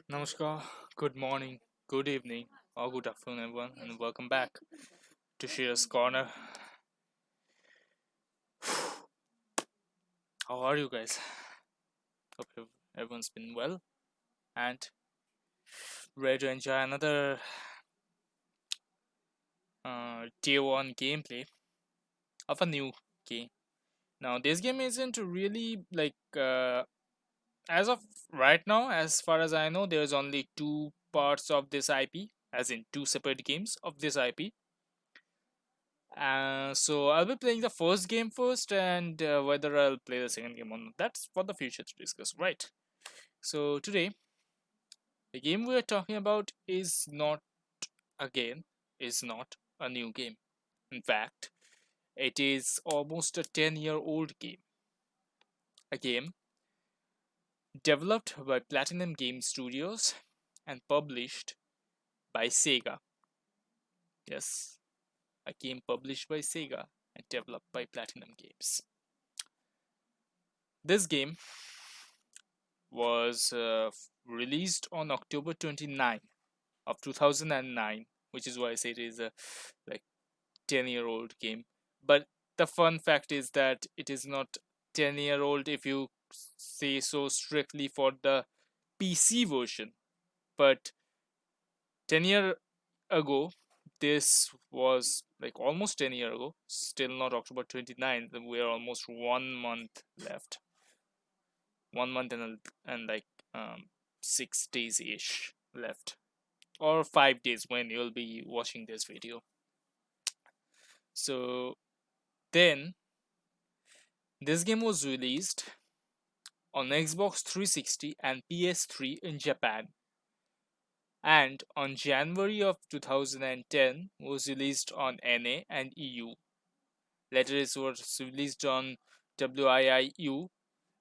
Namaskar, good morning, good evening, or good afternoon, everyone, and welcome back to Shira's Corner. How are you guys? Hope everyone's been well and ready to enjoy another Tier 1 gameplay of a new game. Now, this game isn't really as of right now, as far as I know, there's only two parts of this IP, as in two separate games of this IP. So I'll be playing the first game first, and whether I'll play the second game or not, that's for the future to discuss, right? So today, the game we are talking about again, is not a new game. In fact, it is almost a 10-year-old game. A game developed by Platinum Game Studios and published by Sega. Yes, a game published by Sega and developed by Platinum Games. This game was released on October 29 of 2009, which is why I say it is a like 10-year-old game. But the fun fact is that it is not 10-year-old if you say so strictly for the PC version. But 10 year ago, this was like almost 10 year ago, still not October 29th. We are almost 1 month left. 1 month and like 6 days ish left, or 5 days when you'll be watching this video. So then this game was released on Xbox 360 and PS3 in Japan, and on January of 2010 was released on NA and EU. Later it was released on WIIU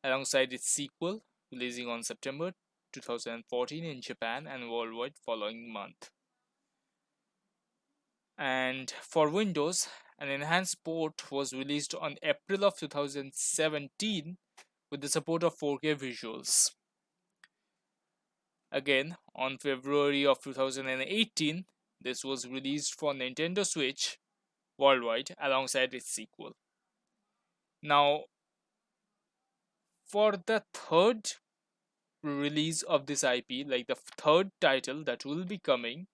alongside its sequel, releasing on September 2014 in Japan and worldwide following month. And for Windows, an enhanced port was released on April of 2017 with the support of 4K visuals. Again, on February of 2018, this was released for Nintendo Switch worldwide alongside its sequel. Now, for the third release of this IP, like the third title that will be coming,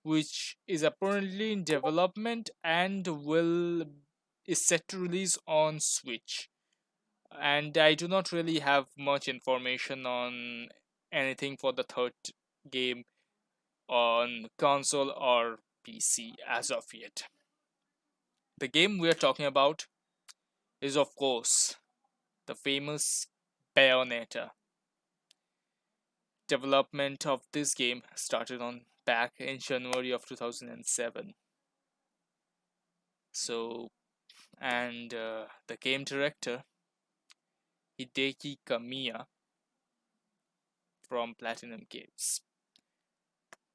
which is apparently in development and is set to release on Switch. And I do not really have much information on anything for the third game on console or PC as of yet. The game we are talking about is, of course, the famous Bayonetta. Development of this game started on back in January of 2007. So, and the game director Hideki Kamiya from Platinum Games.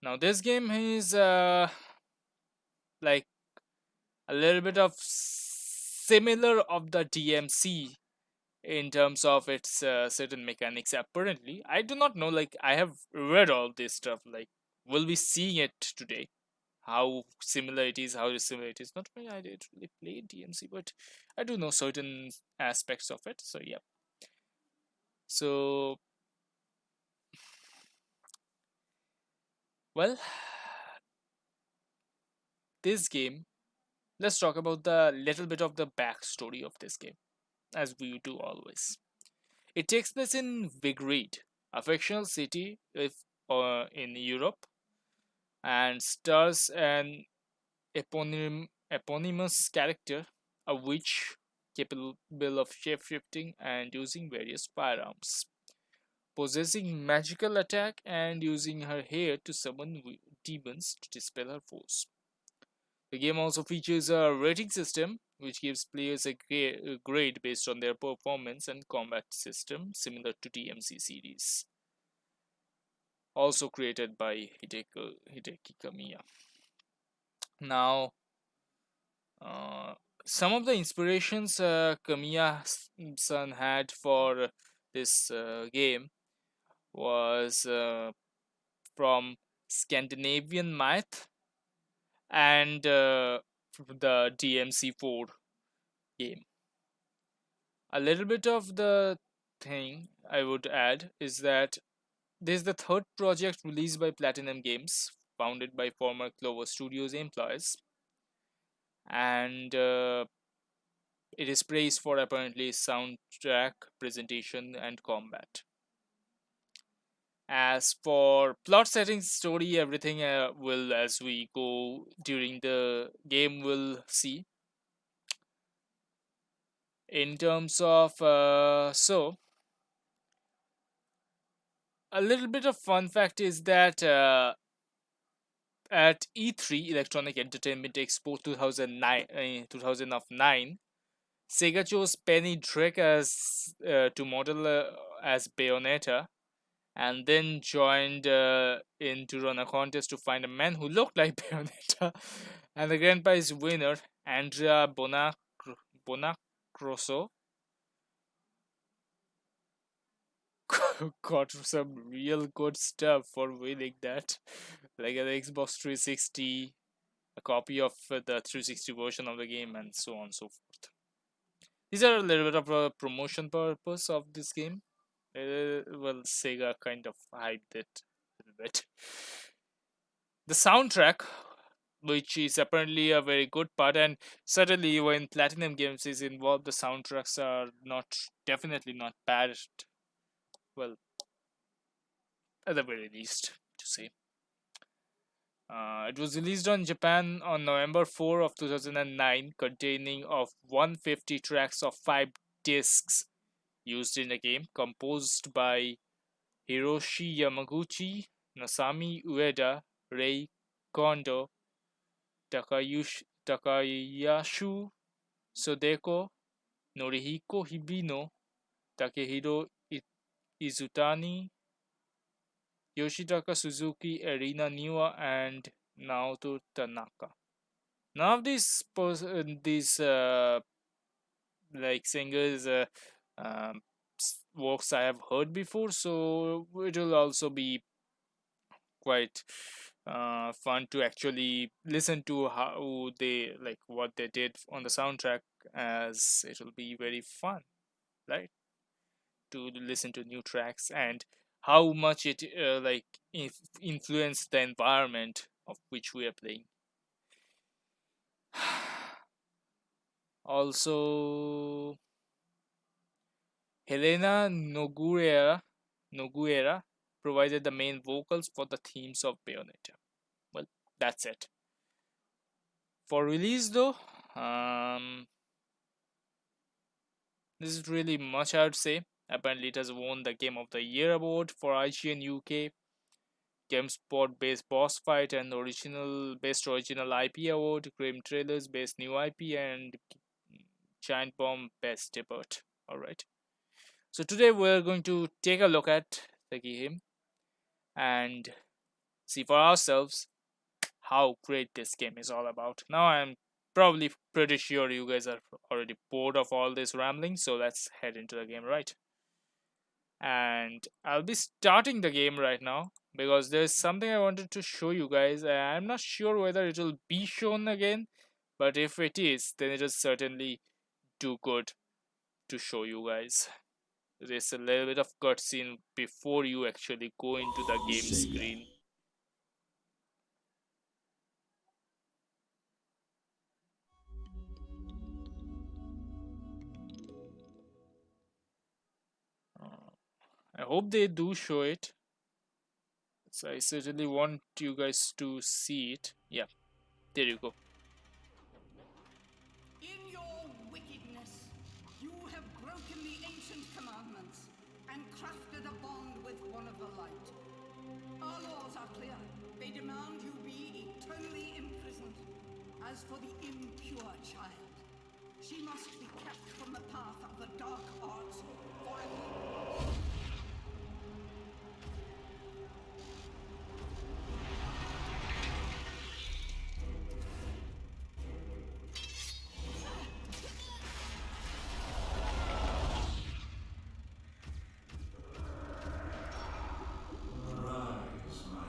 Now, this game is like a little bit of similar of the DMC in terms of its certain mechanics. Apparently, I do not know. Like, I have read all this stuff. Like, we'll be seeing it today. How similar it is, how dissimilar it is. Not really, I did really play DMC, but I do know certain aspects of it. So yeah. So well, this game. Let's talk about the little bit of the backstory of this game, as we do always. It takes place in Vigrid, a fictional city in Europe, and stars an eponymous character, a witch capable of shape-shifting and using various firearms, possessing magical attack and using her hair to summon demons to dispel her force. The game also features a rating system which gives players a grade based on their performance and combat system similar to DMC series. Also created by Hideki Kamiya. Now, some of the inspirations Kamiya-san had for this game was from Scandinavian myth and the DMC4 game. A little bit of the thing I would add is that this is the third project released by Platinum Games, founded by former Clover Studios employees, and it is praised for apparently soundtrack, presentation, and combat. As for plot settings, story, everything will, as we go during the game, will see. In terms of a little bit of fun fact is that at E3 Electronic Entertainment Expo 2009, Sega chose Penny Drake as to model as Bayonetta, and then joined in to run a contest to find a man who looked like Bayonetta. And the grand prize winner, Andrea Bonacroso, got some real good stuff for winning that, like an Xbox 360, a copy of the 360 version of the game, and so on and so forth. These are a little bit of a promotion purpose of this game. Well, Sega kind of hyped it a little bit. The soundtrack, which is apparently a very good part, and certainly when Platinum Games is involved, the soundtracks are not definitely not bad. Well, at the very least, to say. It was released on Japan on November 4 of 2009, containing of 150 tracks of 5 discs used in the game, composed by Hiroshi Yamaguchi, Masami Ueda, Rei Kondo, Takayasu Sodeko, Norihiko Hibino, Takehiro Izutani, Yoshitaka Suzuki, Erina Niwa, and Naoto Tanaka. None of these like singers um, works I have heard before, so it will also be quite fun to actually listen to how they like what they did on the soundtrack, as it will be very fun, right, to listen to new tracks and how much it like influenced the environment of which we are playing. Also, Helena Noguera provided the main vocals for the themes of Bayonetta. Well, that's it. For release though, this is really much I would say. Apparently, it has won the Game of the Year award for IGN UK, GameSpot Best Boss Fight, and Best Original IP award, Game Trailers Best New IP, and Giant Bomb Best Debut. Alright. So today we're going to take a look at the game and see for ourselves how great this game is all about. Now I'm probably pretty sure you guys are already bored of all this rambling, so let's head into the game, right? And I'll be starting the game right now because there's something I wanted to show you guys. I'm not sure whether it will be shown again, but if it is, then it is certainly do good to show you guys. There's a little bit of cutscene before you actually go into the game screen. I hope they do show it. So I certainly want you guys to see it. Yeah, there you go. In your wickedness, you have broken the ancient commandments and crafted a bond with one of the light. Our laws are clear. They demand you be eternally imprisoned. As for the impure child, she must be kept from the path of the dark arts forever. Arise, my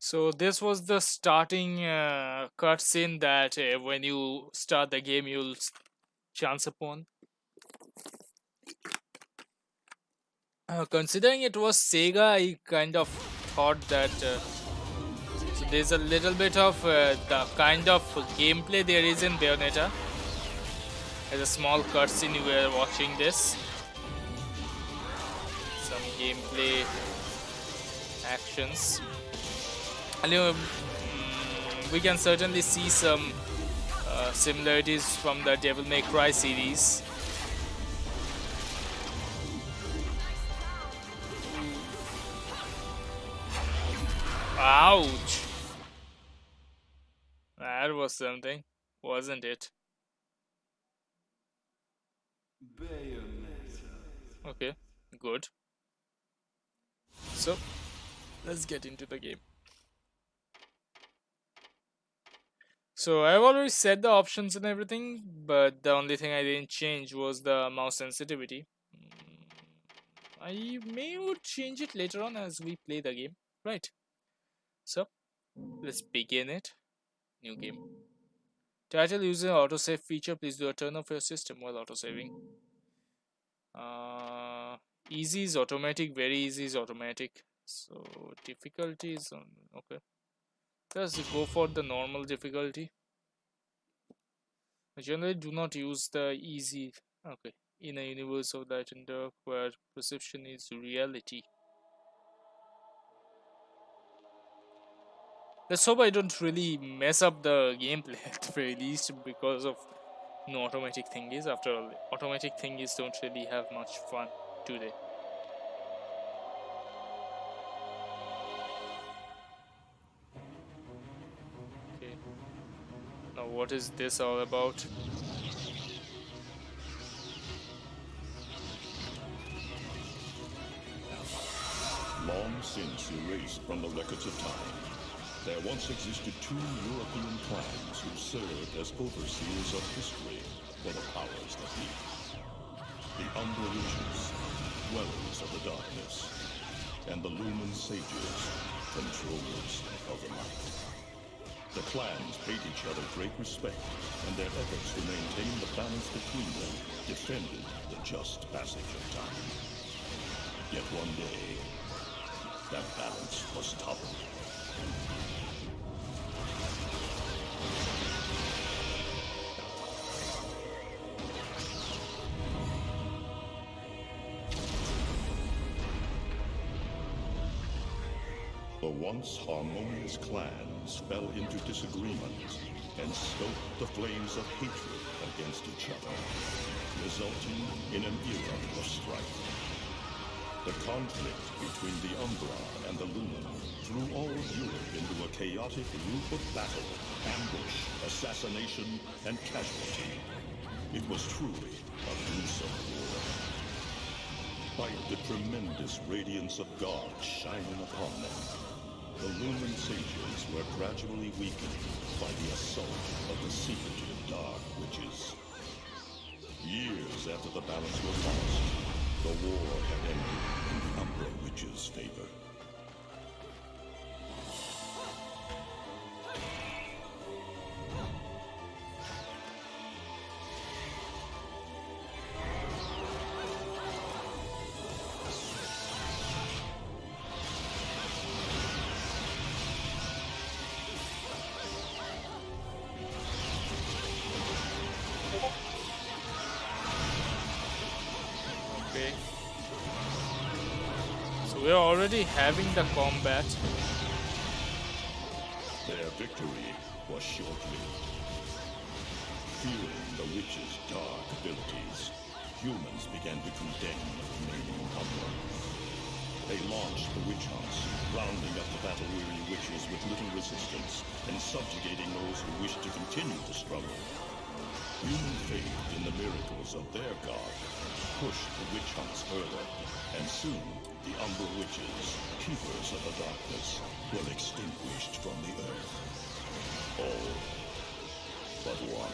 So this was the starting cutscene that when you start the game you'll chance upon. Considering it was Sega, I kind of thought that so there's a little bit of the kind of gameplay there is in Bayonetta. As a small cutscene, you were watching this, some gameplay actions. And we can certainly see some similarities from the Devil May Cry series. Ouch! That was something, wasn't it? Okay, good. So, let's get into the game. So, I've already set the options and everything, but the only thing I didn't change was the mouse sensitivity. I may would change it later on as we play the game. Right. So, let's begin it. New game. Title using autosave feature. Please do a turn off your system while autosaving. Easy is automatic. Very easy is automatic. So difficulty is on. Okay. Let's go for the normal difficulty. I generally do not use the easy. Okay. In a universe of light and dark where perception is reality. Let's hope I don't really mess up the gameplay at the very least because of no automatic thingies. After all, automatic thingies don't really have much fun, do they? Okay. Now what is this all about? Long since erased from the records of time, there once existed two European clans who served as overseers of history for the powers that be. The Umbra Witches, dwellers of the darkness, and the Lumen Sages, controllers of the light. The clans paid each other great respect, and their efforts to maintain the balance between them defended the just passage of time. Yet one day, that balance was toppled. The once harmonious clans fell into disagreement and stoked the flames of hatred against each other, resulting in an era of strife. The conflict between the Umbra and the Lumen threw all of Europe into a chaotic loop of battle, ambush, assassination, and casualty. It was truly a gruesome war. By the tremendous radiance of God shining upon them, the Lumen Sages were gradually weakened by the assault of the secretive Dark Witches. Years after the balance was lost, the war had ended in the Umbra Witches' favor. Okay. So we're already having the combat. Their victory was short-lived. Fearing the witches' dark abilities, humans began to condemn the remaining Umbra. They launched the witch hunts, rounding up the battle-weary witches with little resistance and subjugating those who wished to continue the struggle. Human faith in the miracles of their god pushed the witch hunts further, and soon the Umbra Witches, keepers of the darkness, were extinguished from the earth. All but one.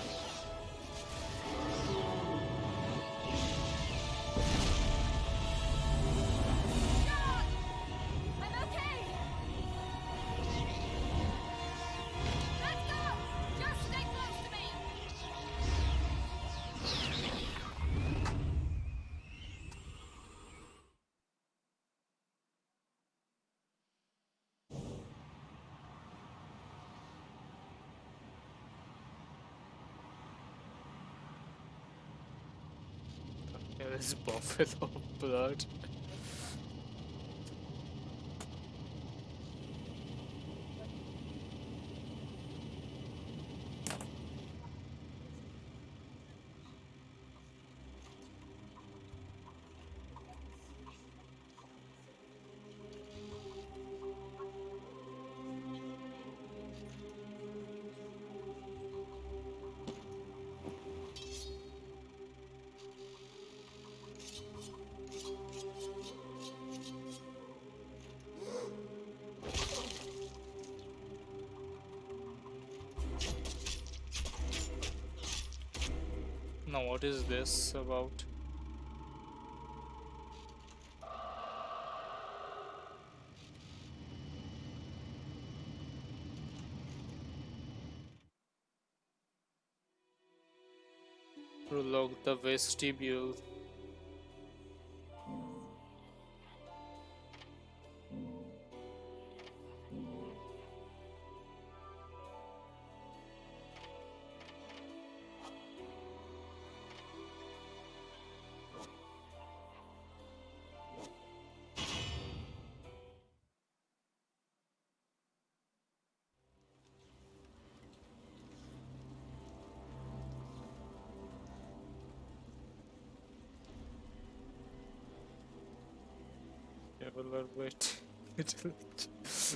I'm okay! There is buffalo blood. Now, what is this about? Prologue, the vestibule. Yeah, well, wait.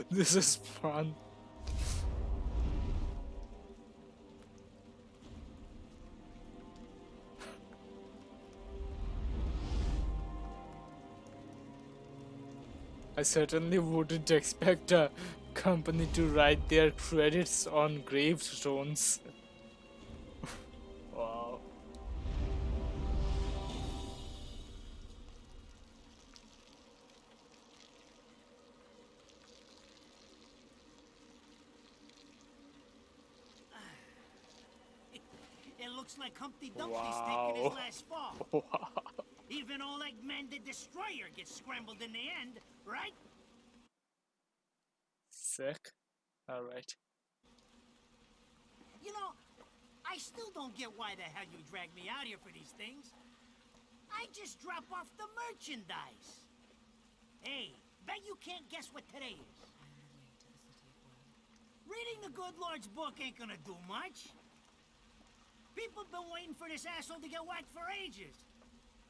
This is fun. I certainly wouldn't expect a company to write their credits on gravestones. Wow. It looks like Humpty Dumpty's taking his Wow. last fall. Wow. Even old Eggman the Destroyer gets scrambled in the end, right? Sick. Alright. You know, I still don't get why the hell you dragged me out here for these things. I just drop off the merchandise. Hey, bet you can't guess what today is. Reading the good Lord's book ain't gonna do much. People have been waiting for this asshole to get whacked for ages.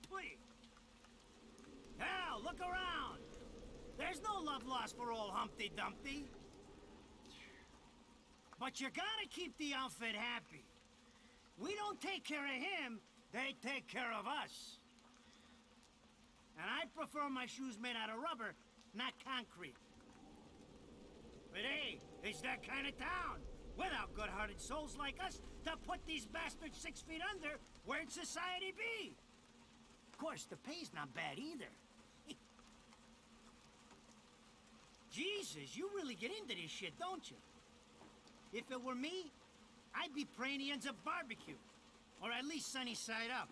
Please. Now, look around. There's no love lost for old Humpty Dumpty. But you gotta keep the outfit happy. We don't take care of him, they take care of us. And I prefer my shoes made out of rubber, not concrete. But hey, it's that kind of town. Without good-hearted souls like us to put these bastards 6 feet under, where'd society be? Of course, the pay's not bad either. Jesus, you really get into this shit, don't you? If it were me, I'd be praying he ends up barbecue. Or at least sunny side up.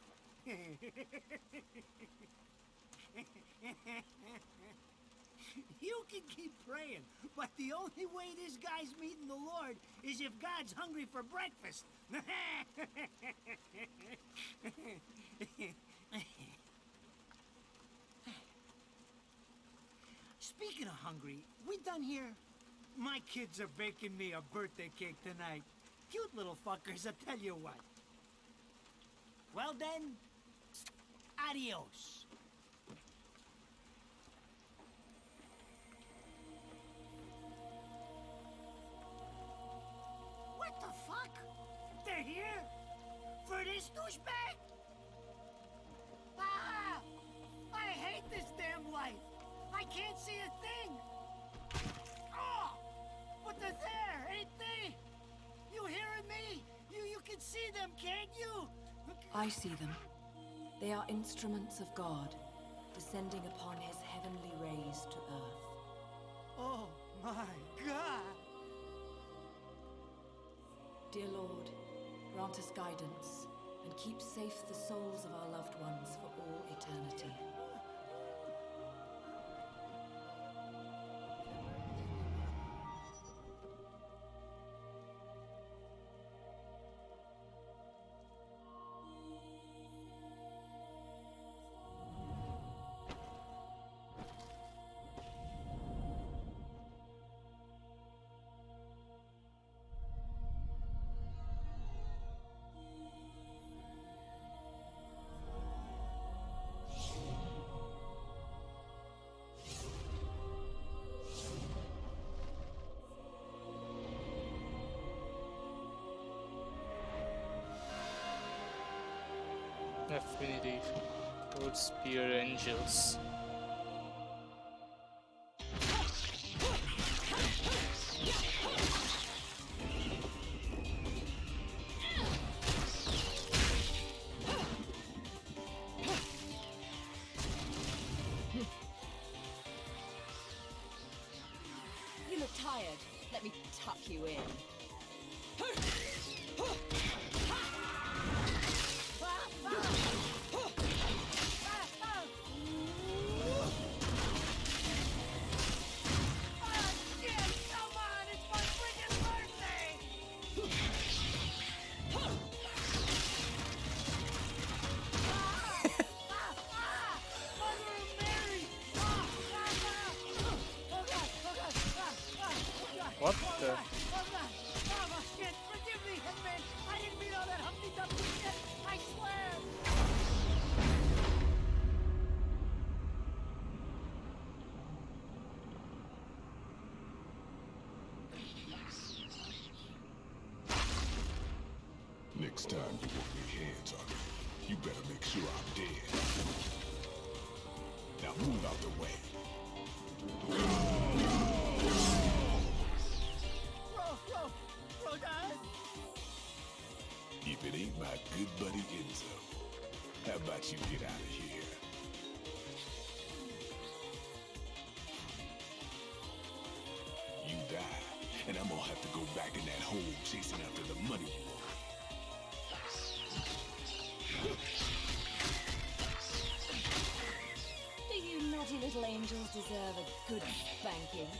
You can keep praying, but the only way this guy's meeting the Lord is if God's hungry for breakfast. Speaking of hungry, we done here? My kids are baking me a birthday cake tonight. Cute little fuckers, I tell you what. Well then, adios. What the fuck? They're here? For this douchebag? Ah! I hate this damn life. I can't see a thing. Oh! But they're there, ain't they? You hearing me? You can see them, can't you? I see them. They are instruments of God, descending upon his heavenly rays to earth. Oh my God! Dear Lord, grant us guidance and keep safe the souls of our loved ones for all eternity. Affinity towards spear angels. You look tired. Let me tuck you in. What the? Forgive me, Hitman! I didn't mean all that Humpty-Dumpty shit! I swear! Next time you want your hands on me, you better make sure I'm dead. Now move out the way. Bro, died? If it ain't my good buddy Enzo, how about you get out of here? You die, and I'm gonna have to go back in that hole chasing after the money you want. Do you naughty little angels deserve a good spanking?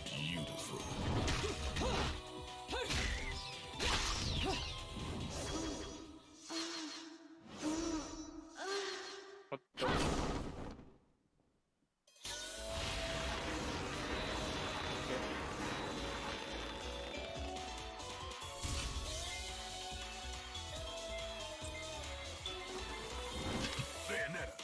Beautiful. What the? Bayonetta.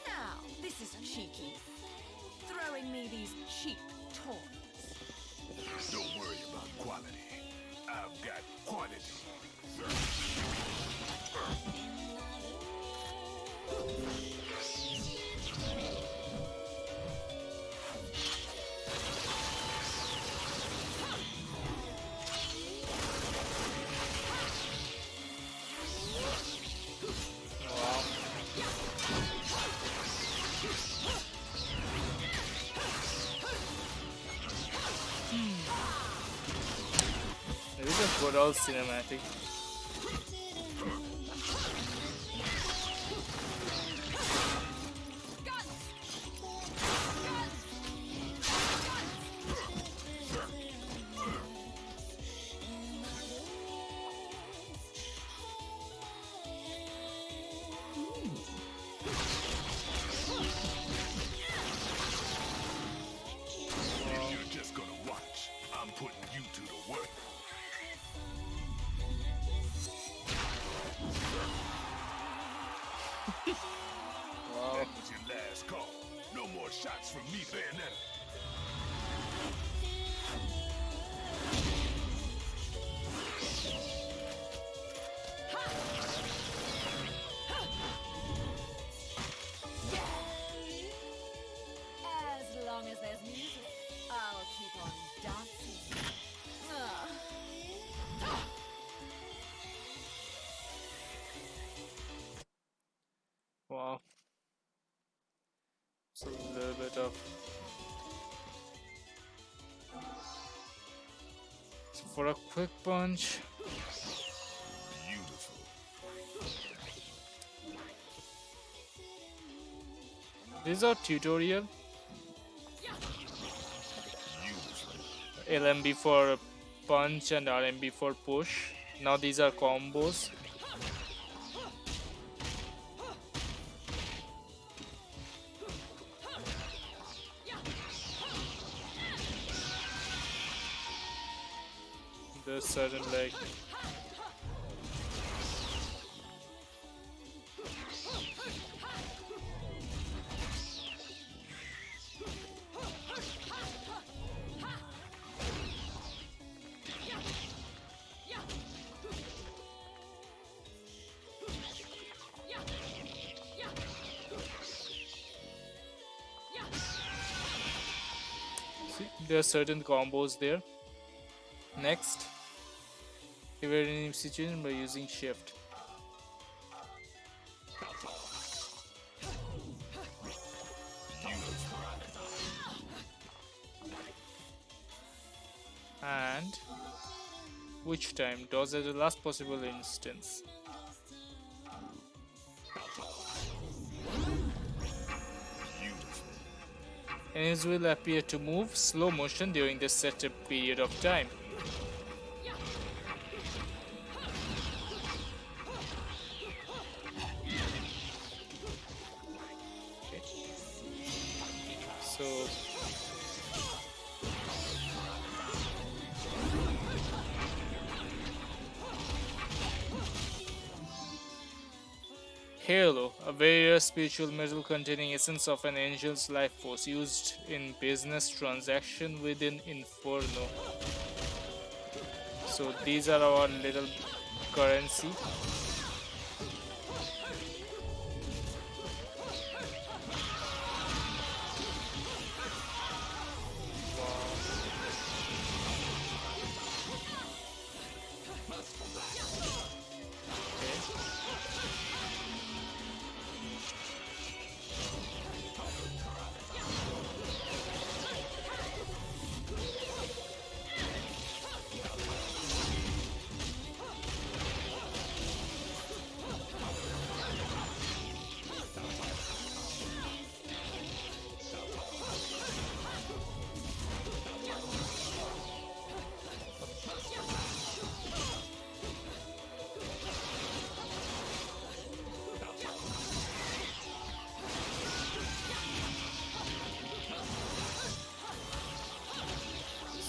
Now, this is cheeky. Throwing me these cheap toys. Don't worry about quality. I've got quantity. Wow. This is a good old cinematic. If you're just gonna watch, I'm putting you to the work. Wow. That was your last call. No more shots from me, Bayonetta. As long as there's music, I'll keep on dancing. Ah. Wow. So a little bit of. So for a quick punch. Beautiful. This is our tutorial. Beautiful. LMB for punch and RMB for push. Now these are combos. There's certain like see, there are certain combos there. Next, evade any situation by using shift. And which time dodge at the last possible instance. Enemies will appear to move slow motion during the setup period of time. Okay. So Halo, a very rare spiritual metal containing essence of an angel's life force used in business transaction within Inferno. So these are our little currency.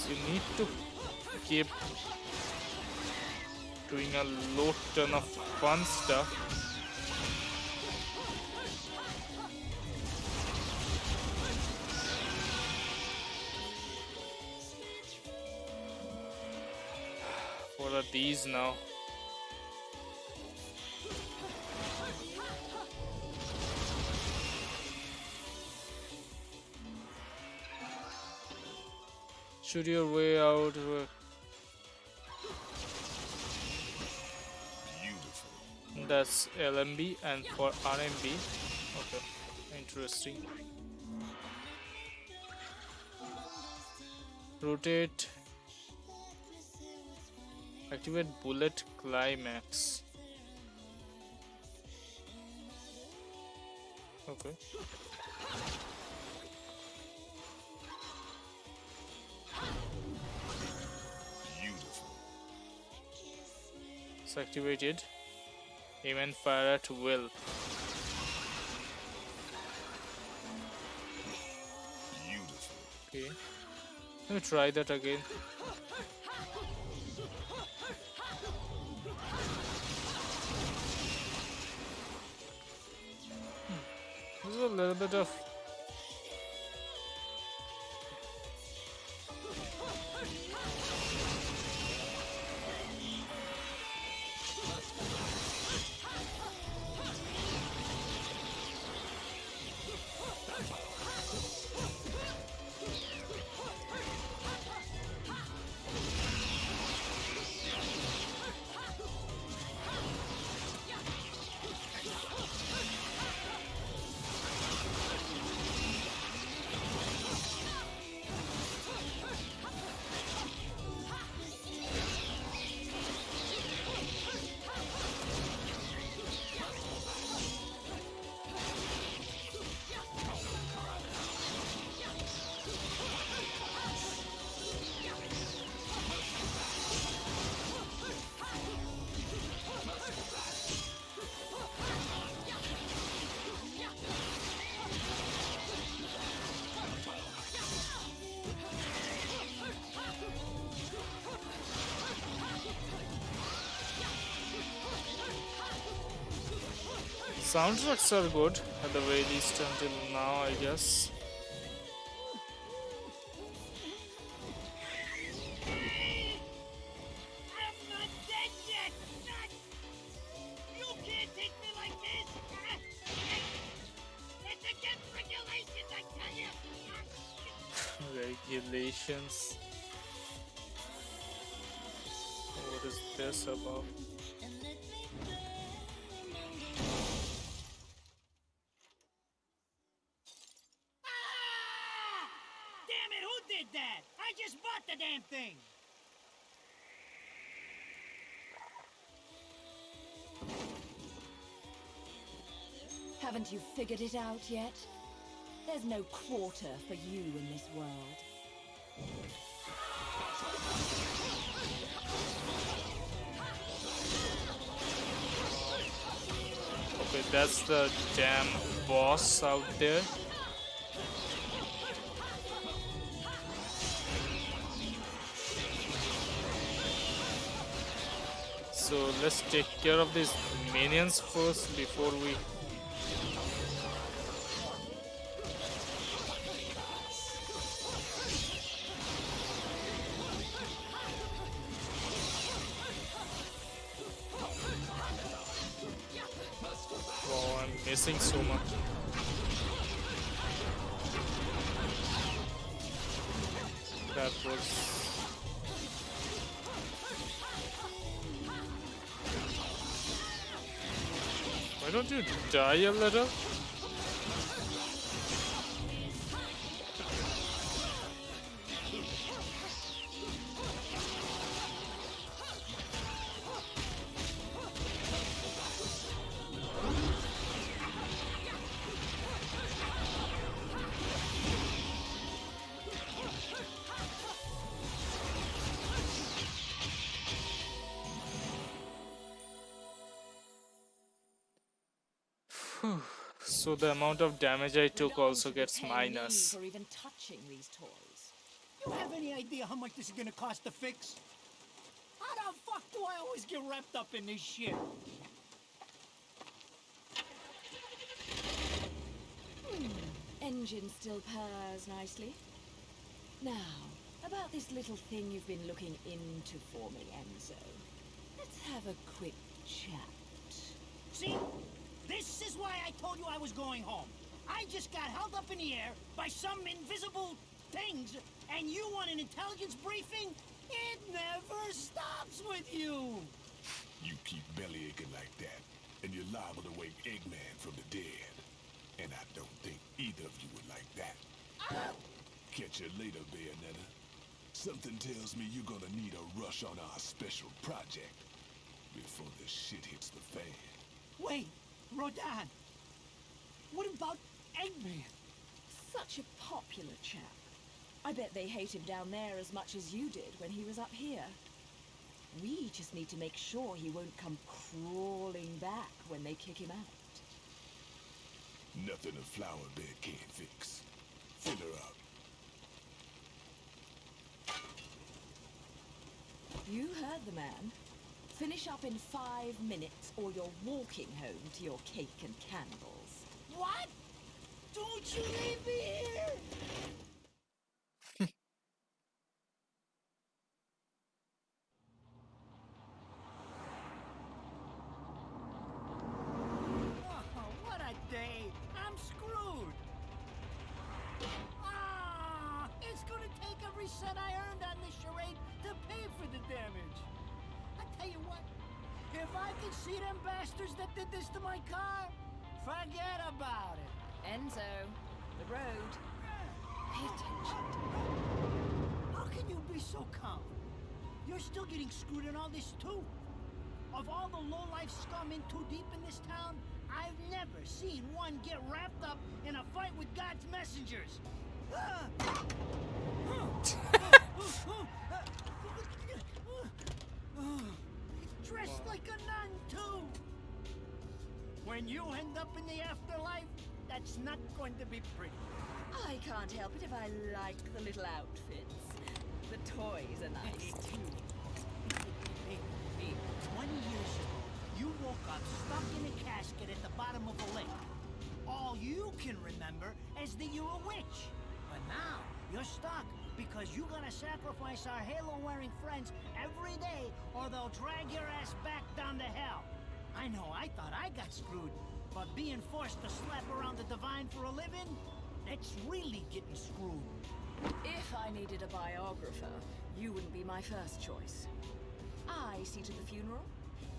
So you need to keep doing a load ton of fun stuff. What are these now? Shoot your way out. That's LMB, and for RMB, okay, interesting. Rotate, activate bullet climax. Okay. It's activated. Aim and fire at will. Okay. Let me try that again. This is a little bit of Soundtracks are good, at the very least until now, I guess. I'm not dead yet! Not... You can't take me like this! It's against regulations, I tell you! Regulations. What is this about? Ah! Damn it, who did that? I just bought the damn thing! Haven't you figured it out yet? There's no quarter for you in this world. Okay, that's the damn boss out there. So let's take care of these minions first before we... Wow, I'm missing so much. That was... Why don't you die a little? So the amount of damage I took also gets minus. For even touching these toys. You have any idea how much this is gonna cost to fix? How the fuck do I always get wrapped up in this shit? Engine still purrs nicely. Now, about this little thing you've been looking into for me, Enzo. Let's have a quick chat. See? This is why I told you I was going home. I just got held up in the air by some invisible things, and you want an intelligence briefing? It never stops with you! You keep belly aching like that, and you're liable to wake Eggman from the dead. And I don't think either of you would like that. Catch you later, Bayonetta. Something tells me you're gonna need a rush on our special project before the shit hits the fan. Wait, Rodan. What about Eggman? Such a popular chap. I bet they hate him down there as much as you did when he was up here. We just need to make sure he won't come crawling back when they kick him out. Nothing a flower bed can't fix. Fill her up. You heard the man. Finish up in 5 minutes or you're walking home to your cake and candles. What? Don't you leave me here! Oh, what a day! I'm screwed! Ah, it's gonna take every cent I earned on this charade to pay for the damage. I tell you what, if I could see them bastards that did this to my car, forget about it. Enzo, the road. Pay attention. How can you be so calm? You're still getting screwed in all this too. Of all the low-life scum in too deep in this town, I've never seen one get wrapped up in a fight with God's messengers. Dressed like a nun too. When you end up in the afterlife, that's not going to be pretty. I can't help it if I like the little outfits. The toys are nice too. Hey, 20 years ago, you woke up stuck in a casket at the bottom of a you're a witch. But now, you're stuck because you gotta sacrifice our halo-wearing friends every day or they'll drag your ass back down to hell. I know, I thought I got screwed, but being forced to slap around the Divine for a living, that's really getting screwed. If I needed a biographer, you wouldn't be my first choice. I see to the funeral.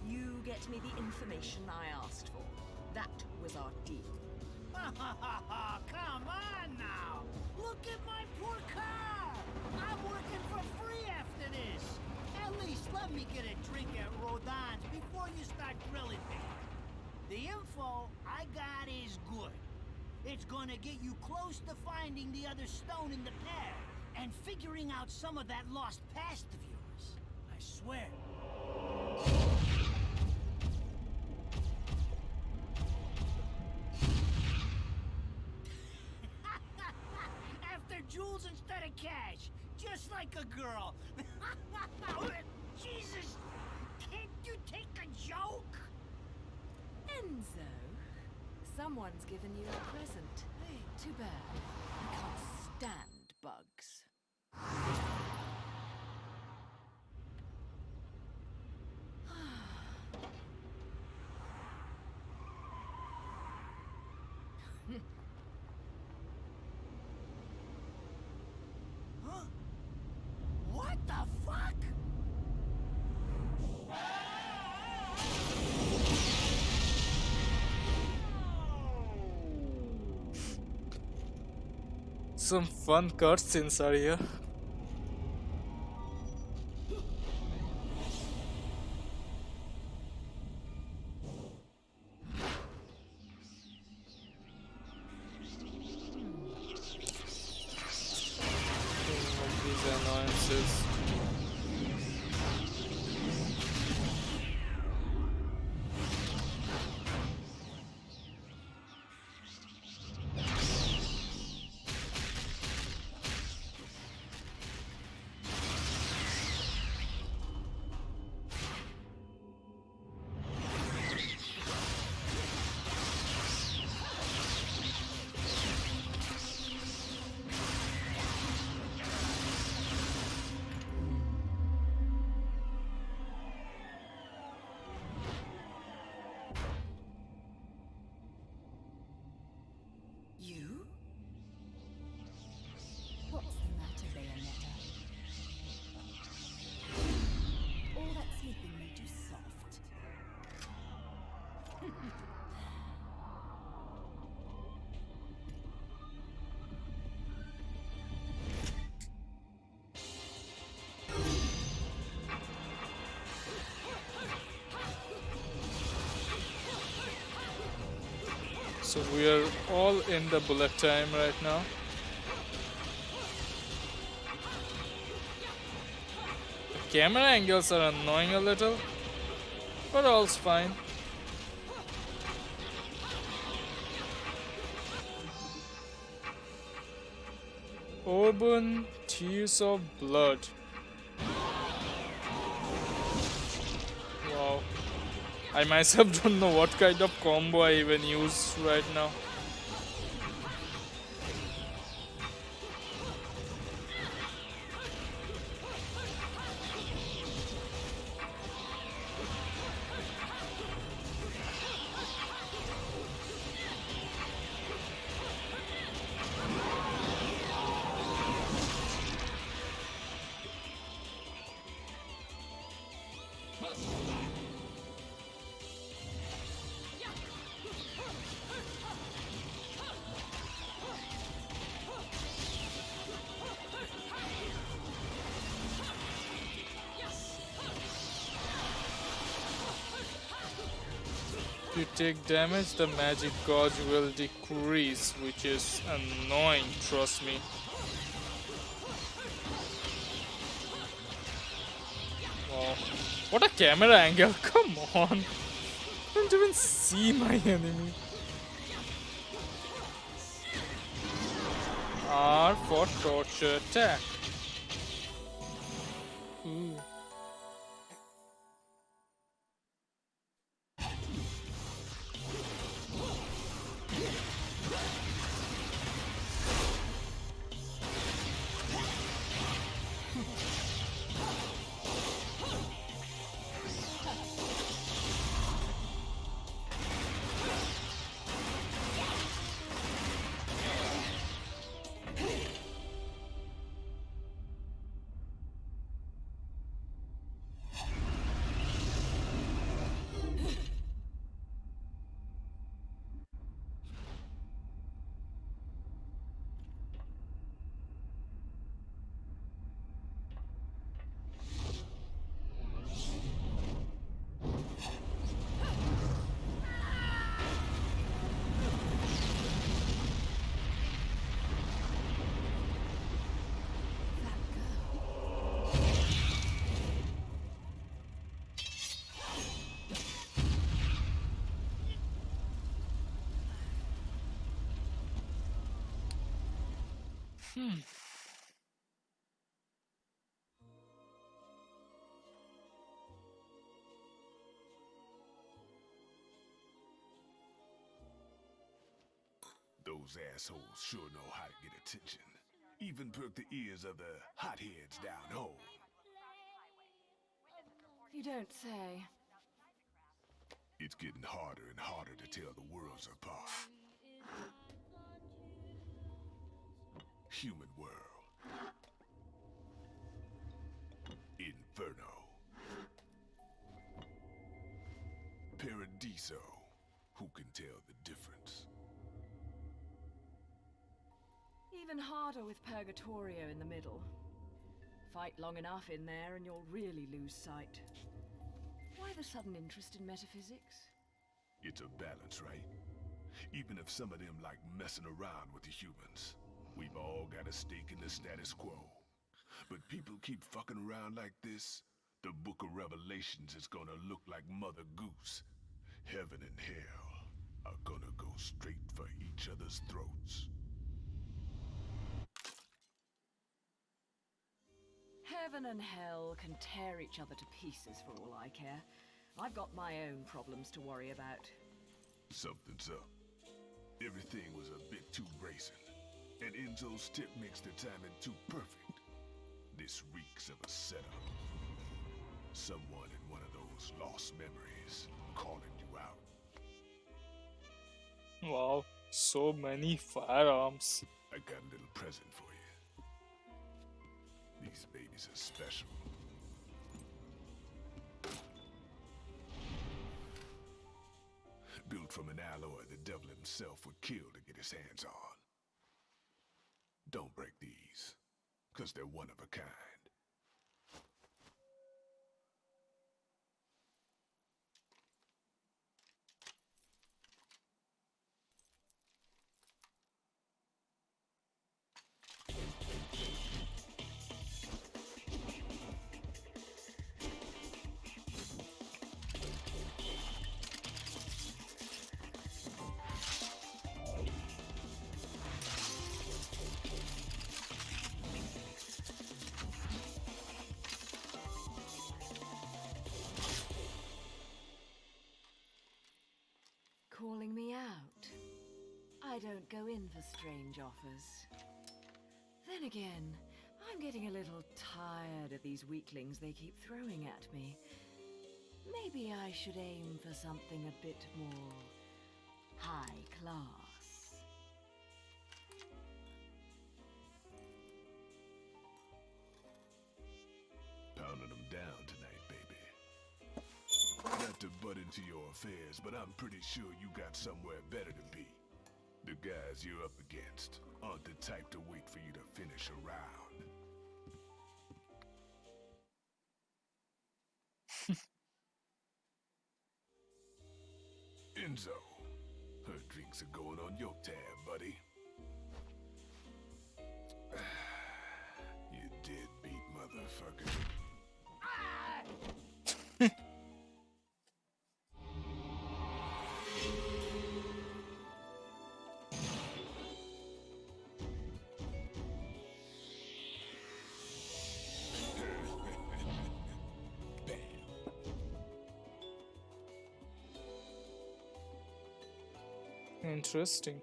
You get me the information I asked for. That was our deal. Come on now! Look at my poor car! I'm working for free after this! At least let me get a drink at Rodon's before you start grilling me. The info I got is good. It's gonna get you close to finding the other stone in the pair and figuring out some of that lost past of yours. I swear. After jewels instead of cash, just like a girl. Jesus, can't you take a joke? Enzo, someone's given you a present. Too bad. I can't stand bugs. Huh? What the fuck? Some fun cutscenes are here. These annoyances. You? What's the matter, Bayonetta? All that sleeping made you soft. So we are all in the bullet time right now. The camera angles are annoying a little, but all's fine. Urban Tears of Blood. Wow. I myself don't know what kind of combo I even use right now. If you take damage, the magic gauge will decrease, which is annoying, trust me. Wow. What a camera angle, come on! I don't even see my enemy. R for torture attack. Ooh. Hmm. Those assholes sure know how to get attention. Even perk the ears of the hotheads down home. You don't say. It's getting harder and harder to tell the worlds apart. Human world. Inferno. Paradiso. Who can tell the difference? Even harder with Purgatorio in the middle. Fight long enough in there and you'll really lose sight. Why the sudden interest in metaphysics? It's a balance, right? Even if some of them like messing around with the humans, we've all got a stake in the status quo. But people keep fucking around like this, the Book of Revelations is gonna look like Mother Goose. Heaven and hell are gonna go straight for each other's throats. Heaven and hell can tear each other to pieces for all I care. I've got my own problems to worry about. Something's up. Everything was a bit too bracing, and Enzo's tip makes the timing too perfect. This reeks of a setup. Someone in one of those lost memories calling you out. Wow, so many firearms. I got a little present for you. These babies are special. Built from an alloy the devil himself would kill to get his hands on. Don't break these, because they're one of a kind. Calling me out? I don't go in for strange offers. Then again, I'm getting a little tired of these weaklings they keep throwing at me. Maybe I should aim for something a bit more high class. Pounding them down tonight, baby. Not to butt into your affairs, but I'm pretty sure you got somewhere better to be. The guys you're up against aren't the type to wait for you to finish a round. Enzo, her drinks are going on your tab, buddy. You deadbeat motherfucker. Interesting.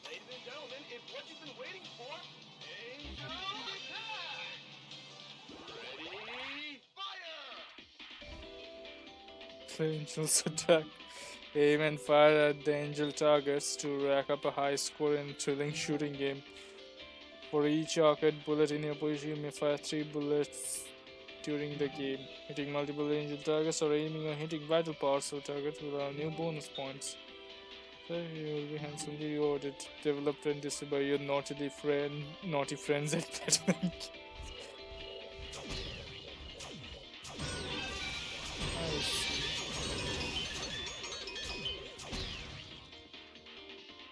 Ladies and gentlemen, it's what you've been waiting for. Angel attack! Ready, fire! The angels attack. Aim and fire at the angel targets to rack up a high score in a thrilling shooting game. For each arcade bullet in your position, you may fire 3 bullets during the game. Hitting multiple angel targets or aiming or hitting vital parts of targets will earn new bonus points. So you will be handsomely rewarded. Developed and distributed by your naughty friends at Platinum. I see.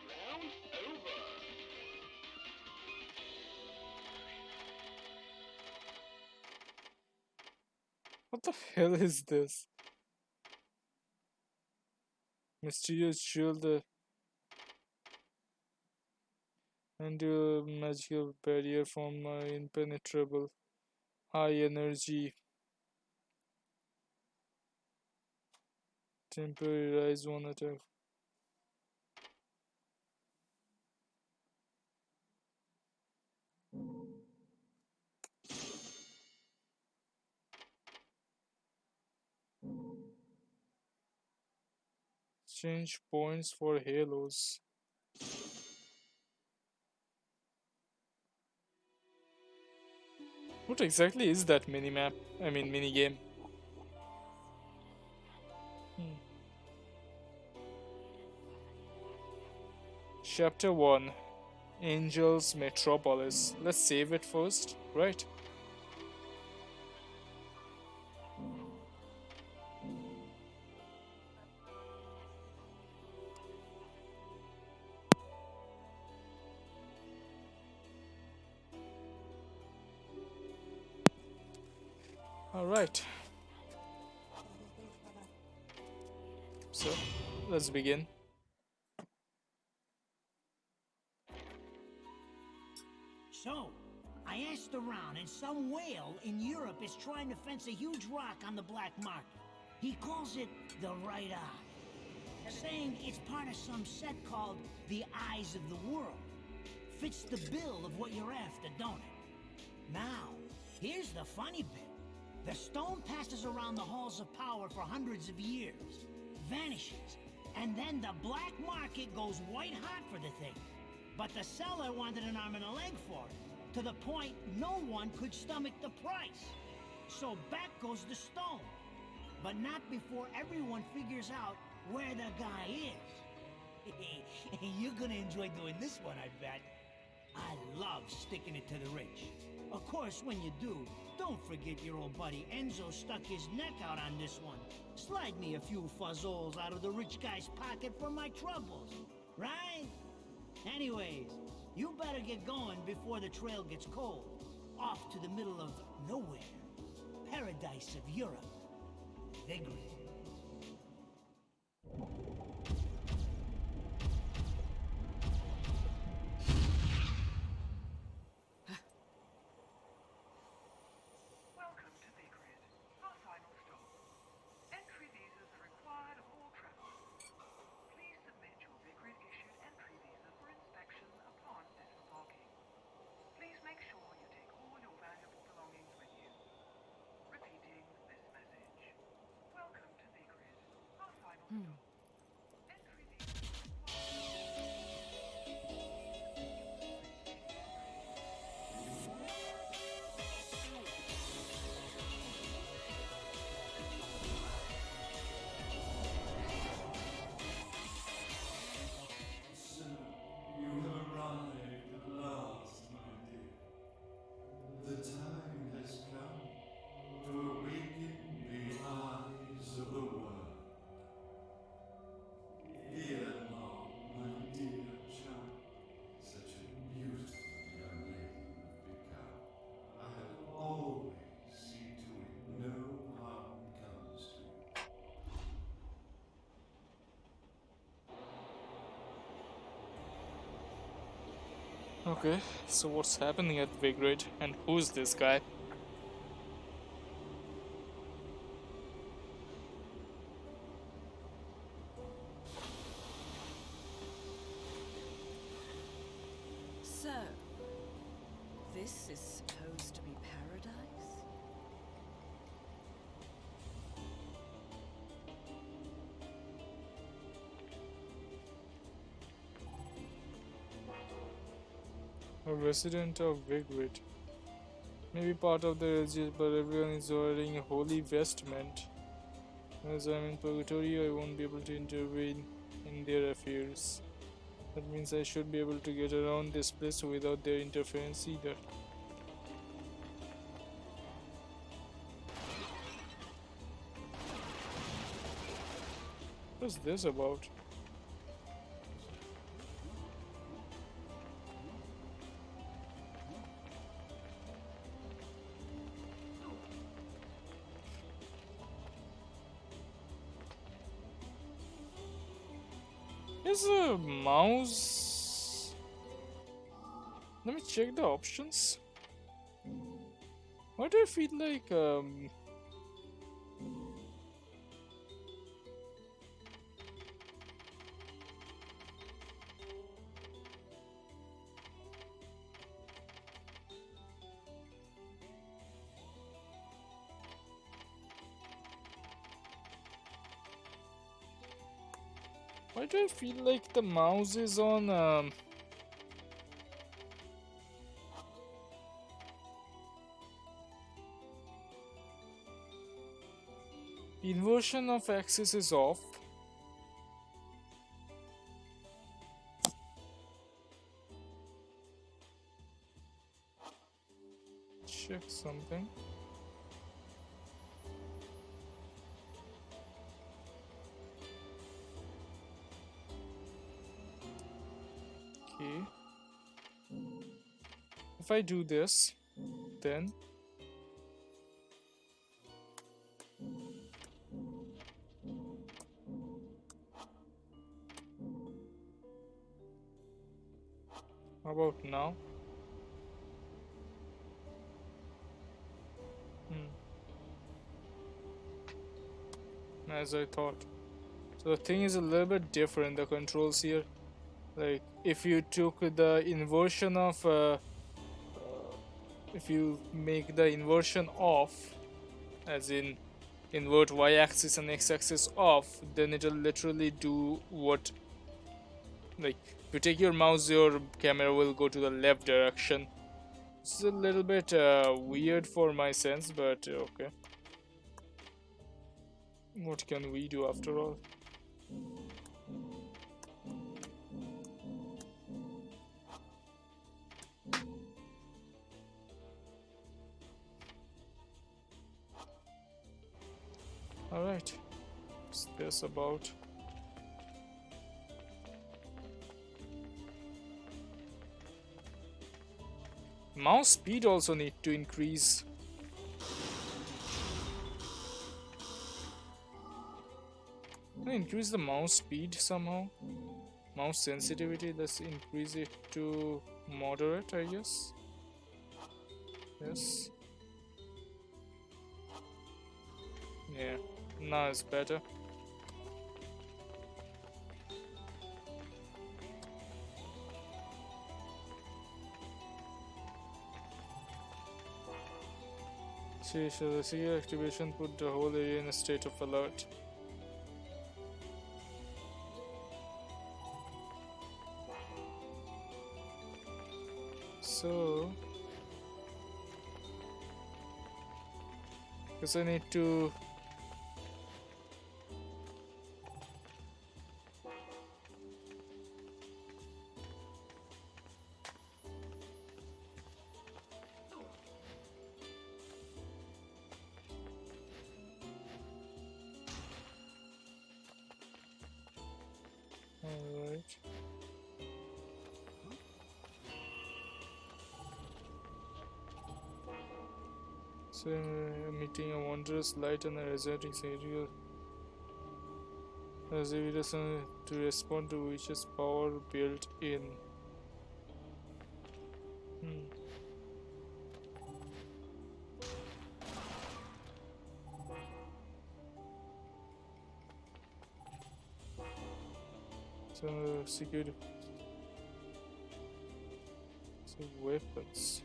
Round over. What the hell is this? Mysterious shield and magical barrier from impenetrable. High energy. Temporary rise one attack. Exchange points for halos. What exactly is that mini map? I mean, mini game. Hmm. Chapter 1, Angels Metropolis. Let's save it first, right? Alright, so let's begin. So, I asked around, and some whale in Europe is trying to fence a huge rock on the black market. He calls it the right eye, saying it's part of some set called the Eyes of the World. Fits the bill of what you're after, don't it? Now, here's the funny bit. The stone passes around the halls of power for hundreds of years, vanishes, and then the black market goes white hot for the thing. But the seller wanted an arm and a leg for it, to the point no one could stomach the price. So back goes the stone. But not before everyone figures out where the guy is. You're gonna enjoy doing this one, I bet. I love sticking it to the rich. Of course, when you do, don't forget your old buddy Enzo stuck his neck out on this one. Slide me a few fuzzoles out of the rich guy's pocket for my troubles, right? Anyways, you better get going before the trail gets cold. Off to the middle of nowhere. Paradise of Europe. Vigrid. Welcome to Vigrid, our final stop. Entry visas are required of all travelers. Please submit your Vigrid-issued entry visa for inspection upon disembarking. Please make sure you take all your valuable belongings with you. Repeating this message. Welcome to Vigrid, our final stop. Entry visas So, you have arrived at last, my dear. The time has come to awaken the eyes of the world. Ere long, my dear child, such a beautiful young lady you've become. I'll always see to it no harm comes to you. Okay, so what's happening at Vigrid and who's this guy? So, this is supposed to be paradise? A resident of Vigrid. Maybe part of the religion, but everyone is wearing a holy vestment. As I'm in purgatory, I won't be able to intervene in their affairs. That means I should be able to get around this place without their interference either. What's this about? Is a mouse. Let me check the options. Why do I feel like why do I feel like the mouse is on inversion of axis is off? Check something. Okay. If I do this, then how about now? As I thought. So the thing is a little bit different, the controls here. Like if you took the inversion of if you make the inversion off, as in invert y-axis and x-axis off, then it'll literally do what, like if you take your mouse, your camera will go to the left direction. It's a little bit weird for my sense, but okay. What can we do after all? Alright, what's this about? Mouse speed also need to increase. Can I increase the mouse speed somehow? Mouse sensitivity, let's increase it to moderate, I guess. Yes. Yeah, now it's better. See, so the CA activation put the whole area in a state of alert. So, because I need to alright. So emitting a wondrous light and a resonating signal as if it is to respond to which is power built in. So security. So weapons.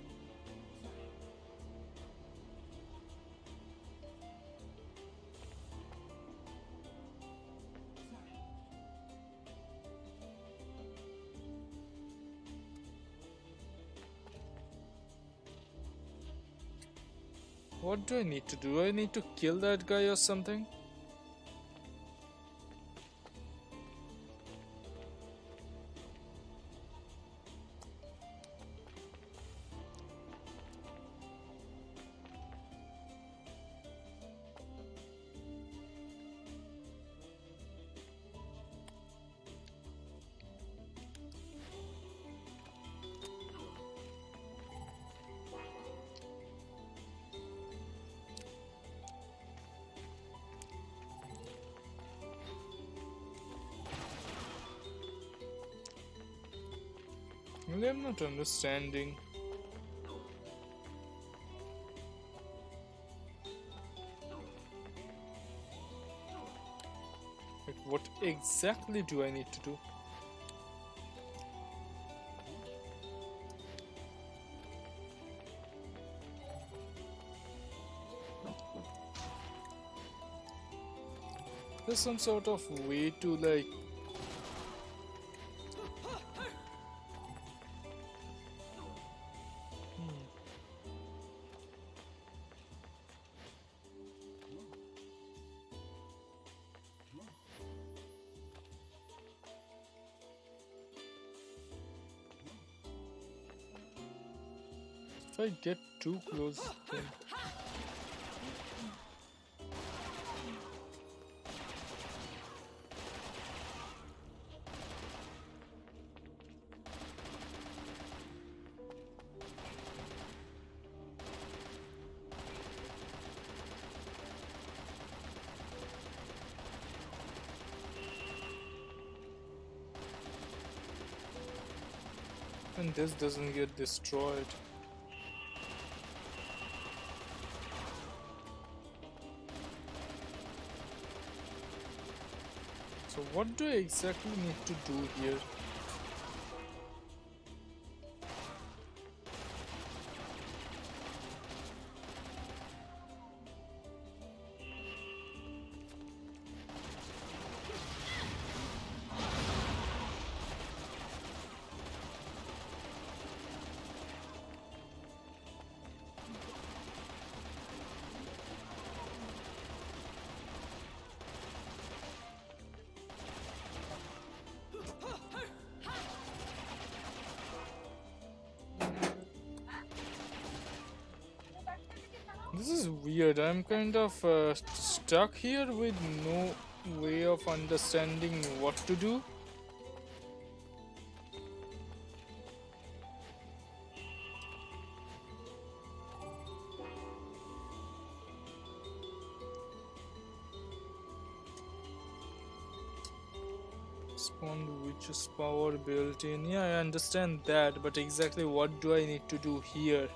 What do I need to do? I need to kill that guy or something? Really, I'm not understanding. Like, what exactly do I need to do? There's some sort of way to like. If I get too close, then and this doesn't get destroyed. So what do I exactly need to do here? This is weird. I'm kind of stuck here with no way of understanding what to do. Spawned witch's power built in. Yeah, I understand that, but exactly what do I need to do here?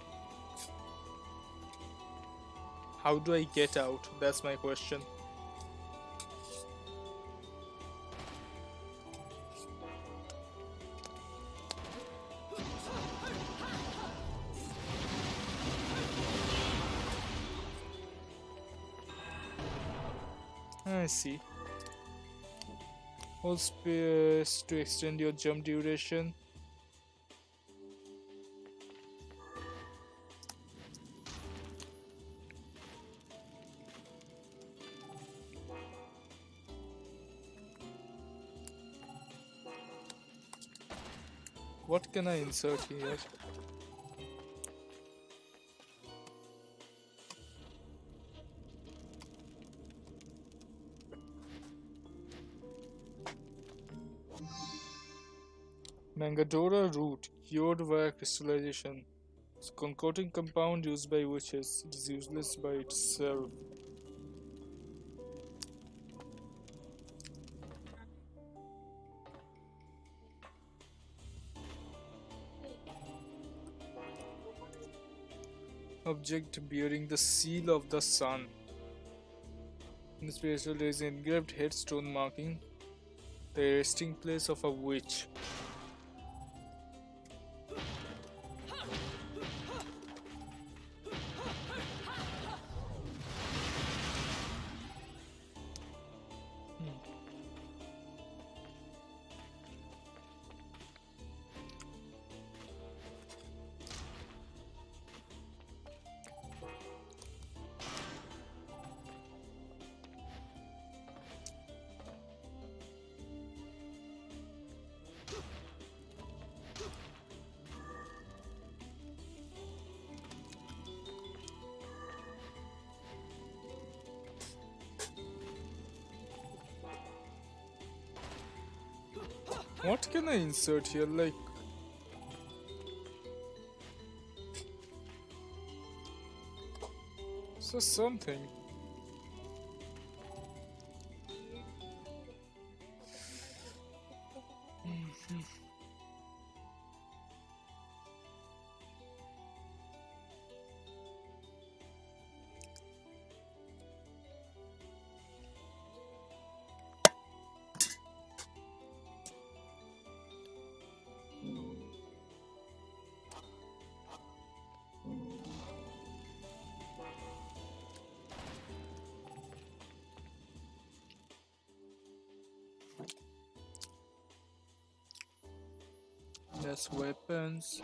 How do I get out? That's my question. I see. Hold space to extend your jump duration. What can I insert here? Mangadora root, cured via crystallization. It's a concocting compound used by witches. It is useless by itself. Object bearing the seal of the sun. In the spiritual there is an engraved headstone marking the resting place of a witch. What can I insert here? Like, so something. That's weapons.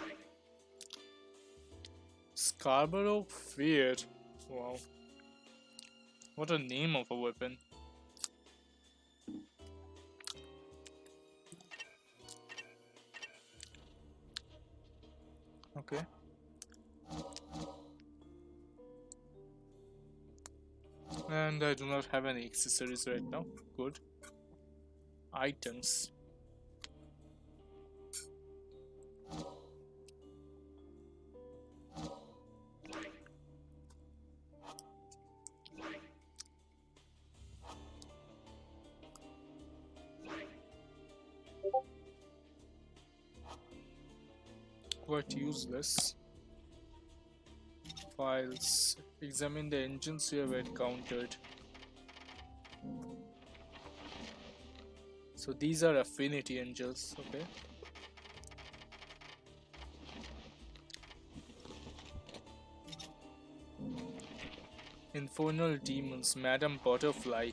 Scarborough Fair. Wow. What a name of a weapon. Okay. And I do not have any accessories right now. Good. Items. Quite useless. Files. Examine the engines you have encountered. So these are affinity angels, okay. Infernal demons, Madam Butterfly.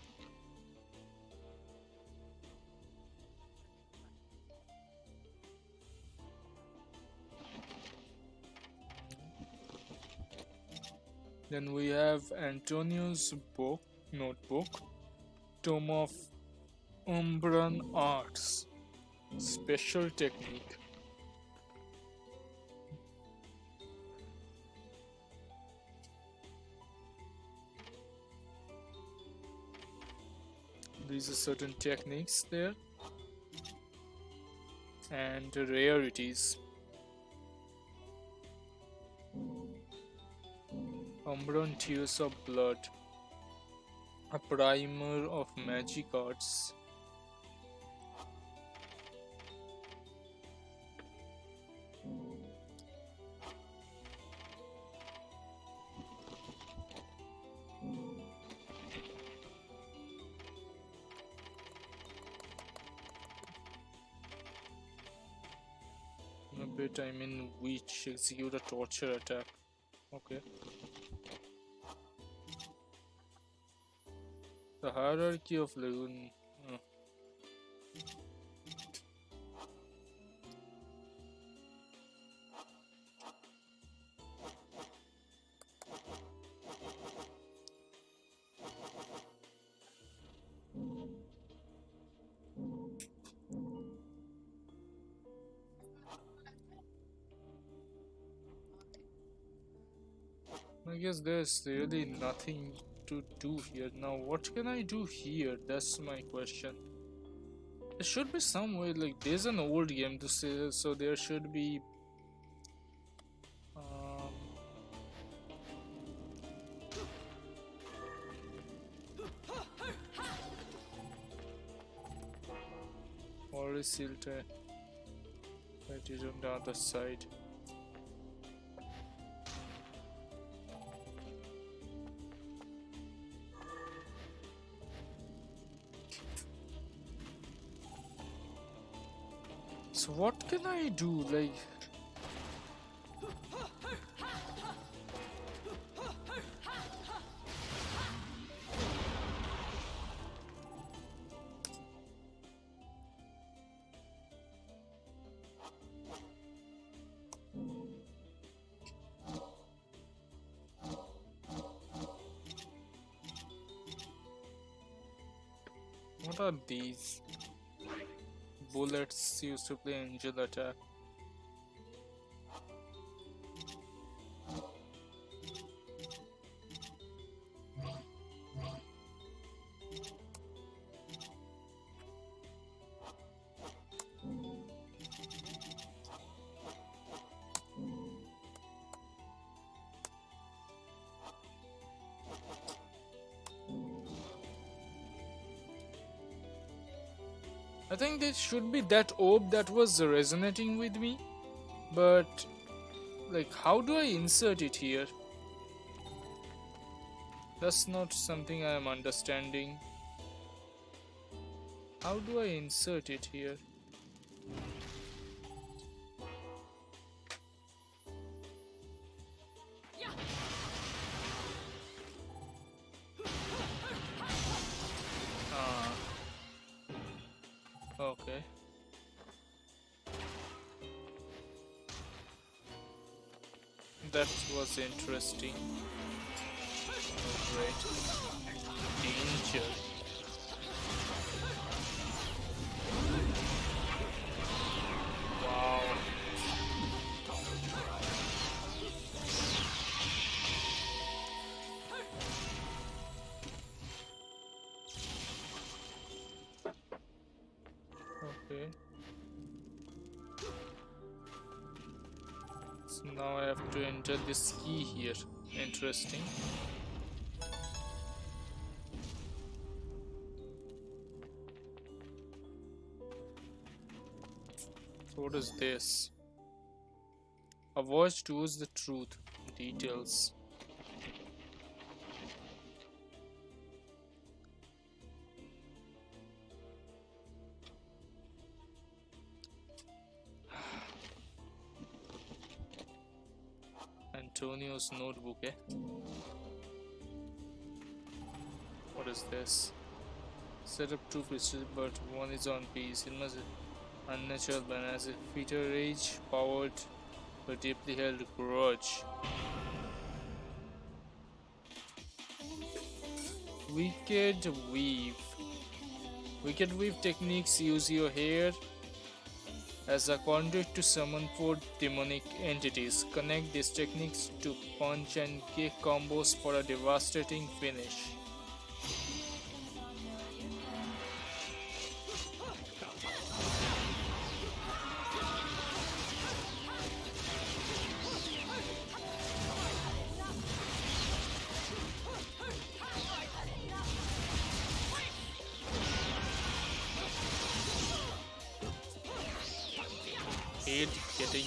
Then we have Antonio's book, notebook, Tome of Umbran Arts, special technique. These are certain techniques there and rarities. Umbran Tears of Blood, a primer of magic arts. A bit, I mean, witch, execute a torture attack. Okay. The hierarchy of Lagoon. I guess there's really nothing to do here. Now, what can I do here? That's my question. There should be some way, like, there's an old game to say, so there should be. Already sealed. I did on the other side. So what can I do, like? What are these? Bullets used to play angel attack. I think there should be that orb that was resonating with me, but like, how do I insert it here? That's not something I am understanding. How do I insert it here? Okay. That was interesting. Great. Danger. Wow. Okay. So now I have to enter this key here. Interesting. So what is this? A voyage towards the truth. Details. Antonio's notebook, eh? What is this? Set up two pieces, but one is on piece. It must be unnatural balance. A feature rage powered but deeply held grudge. Wicked weave. Wicked weave techniques use your hair as a conduit to summon four demonic entities. Connect these techniques to punch and kick combos for a devastating finish. Hate getting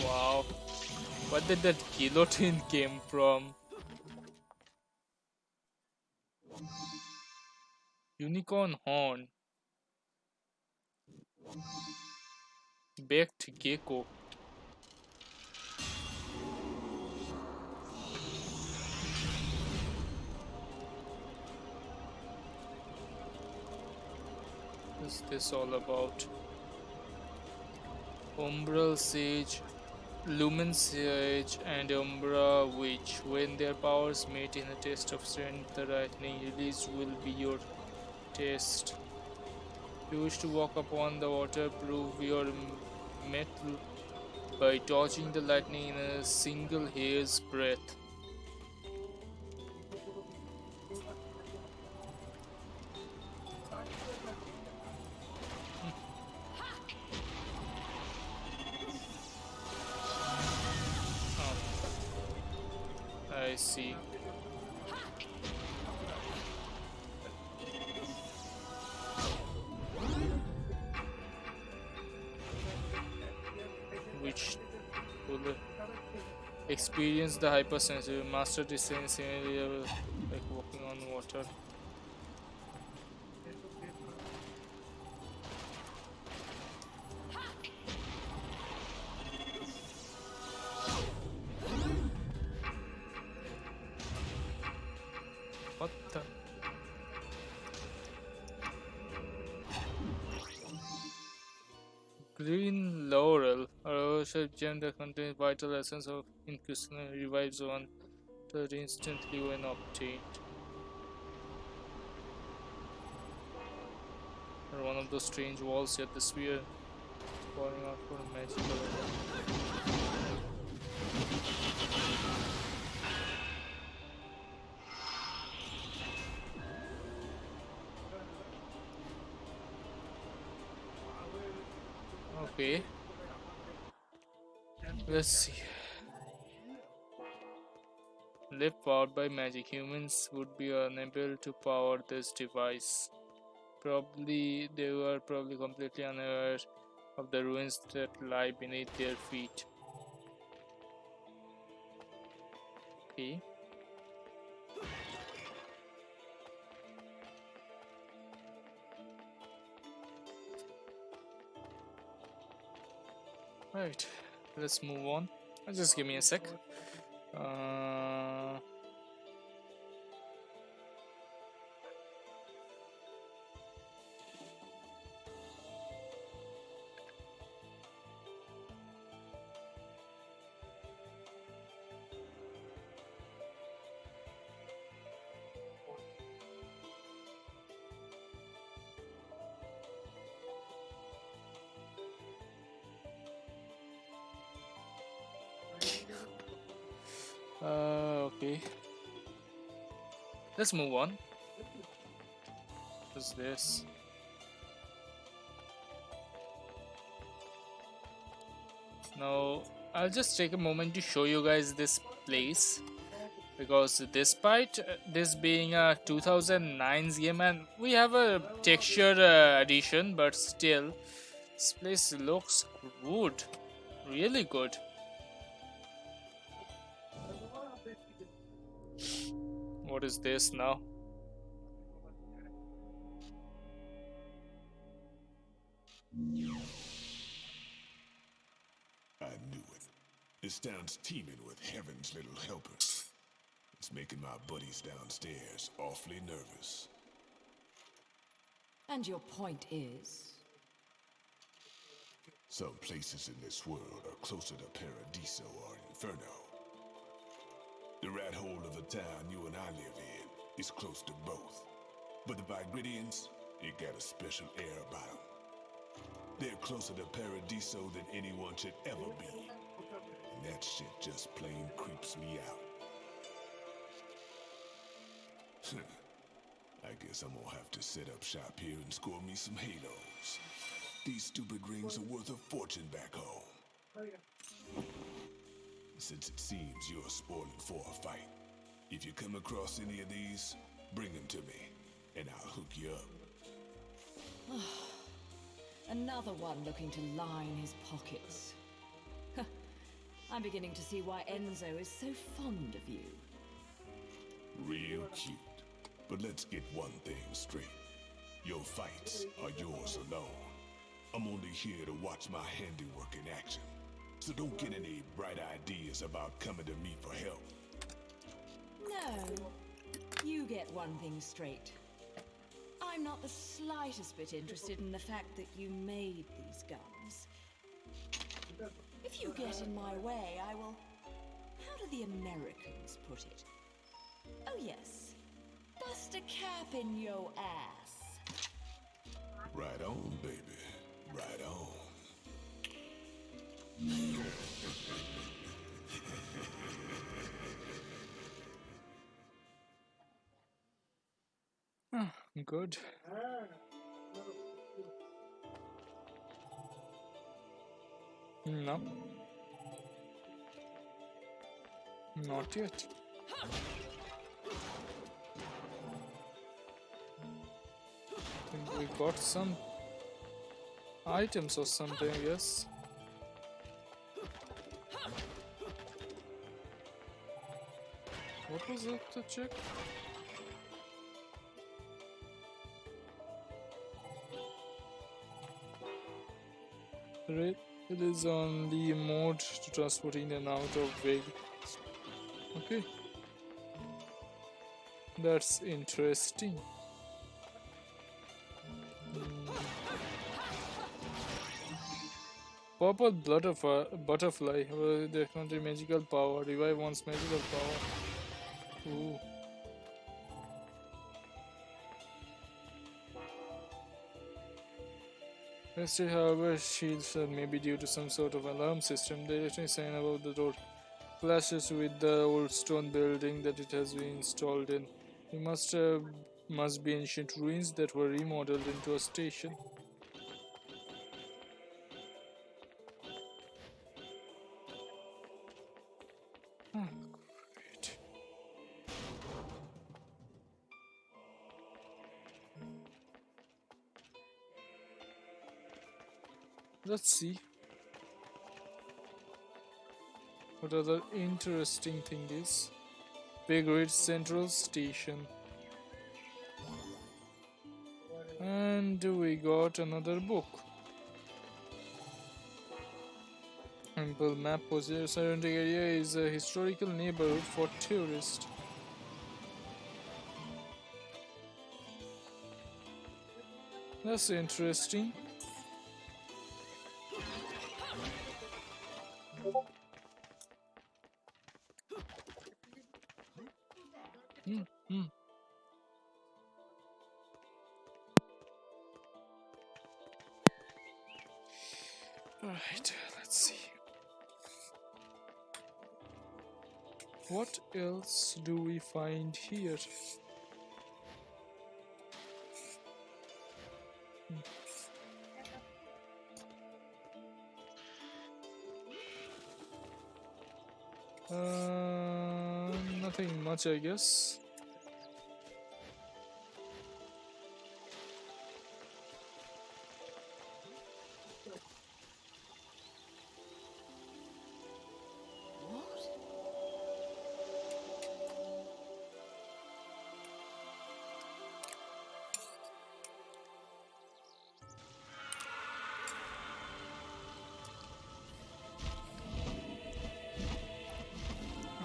wow. Where did that guillotine came from? Unicorn horn. Baked gecko. What is this all about? Umbral Sage, Lumen Sage, and Umbra Witch. When their powers meet in a test of strength, the lightning release will be your test. If you wish to walk upon the water, prove your mettle by dodging the lightning in a single hair's breadth. I see. Which will experience the hypersensitive master descent similarly like walking on water. What the? Green laurel, a rose-shaped gem that contains vital essence of inclusion and revives one that instantly when obtained. Or one of those strange walls yet the sphere pouring out for a magical effect. Okay, let's see. Live powered by magic, humans would be unable to power this device. Probably they were probably completely unaware of the ruins that lie beneath their feet. Okay. Right, let's move on. Just give me a sec. Uh, okay, let's move on. What's this? Now, I'll just take a moment to show you guys this place, because despite this being a 2009's game and we have a textured edition, but still, this place looks good, really good. What is this now? I knew it. This town's teeming with heaven's little helpers. It's making my buddies downstairs awfully nervous. And your point is? Some places in this world are closer to Paradiso or Inferno. The rat hole of the town you and I live in is close to both. But the Vigridians, they got a special air about them. They're closer to Paradiso than anyone should ever be. And that shit just plain creeps me out. I guess I'm gonna have to set up shop here and score me some halos. These stupid rings are worth a fortune back home. Since it seems you're spoiling for a fight, if you come across any of these, bring them to me, and I'll hook you up. Another one looking to line his pockets. I'm beginning to see why Enzo is so fond of you. Real cute. But let's get one thing straight. Your fights are yours alone. I'm only here to watch my handiwork in action. So don't get any bright ideas about coming to me for help. No, you get one thing straight. I'm not the slightest bit interested in the fact that you made these guns. If you get in my way, I will... How do the Americans put it? Oh yes, bust a cap in your ass. Right on, baby. Right on. Good. No. Not yet. Think we got some items or something, yes. What was it to check? Right, it is on the mode to transport in and out of vehicles. Okay, that's interesting. Purple butterfly, definitely magical power. Revive one's magical power. Ooh. Rested, however, shields may be due to some sort of alarm system. The electronic sign above the door clashes with the old stone building that it has been installed in. It must be ancient ruins that were remodeled into a station. Great. Let's see what other interesting thing is. Big Red Central Station. And we got another book. Simple map poses surrounding area is a historical neighborhood for tourists. That's interesting. Hmm, hmm. Alright, let's see. What else do we find here? Nothing much, I guess.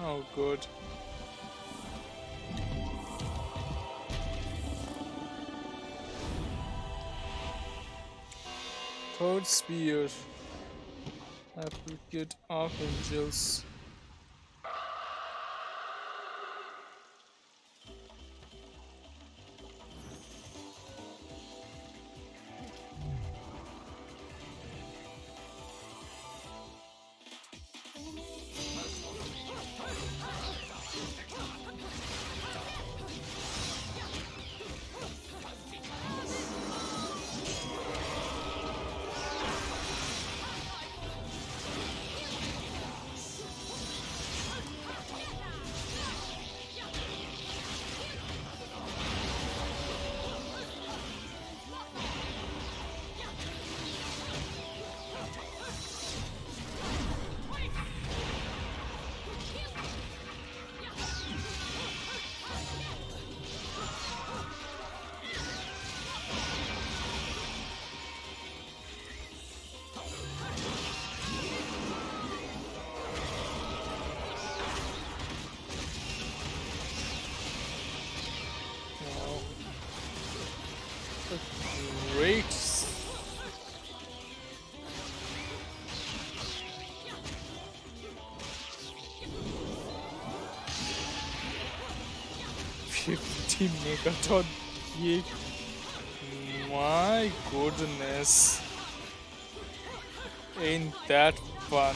Oh, good. Third spear. Applicate archangels. Wow. A great 50 megaton kick. My goodness. Ain't that fun?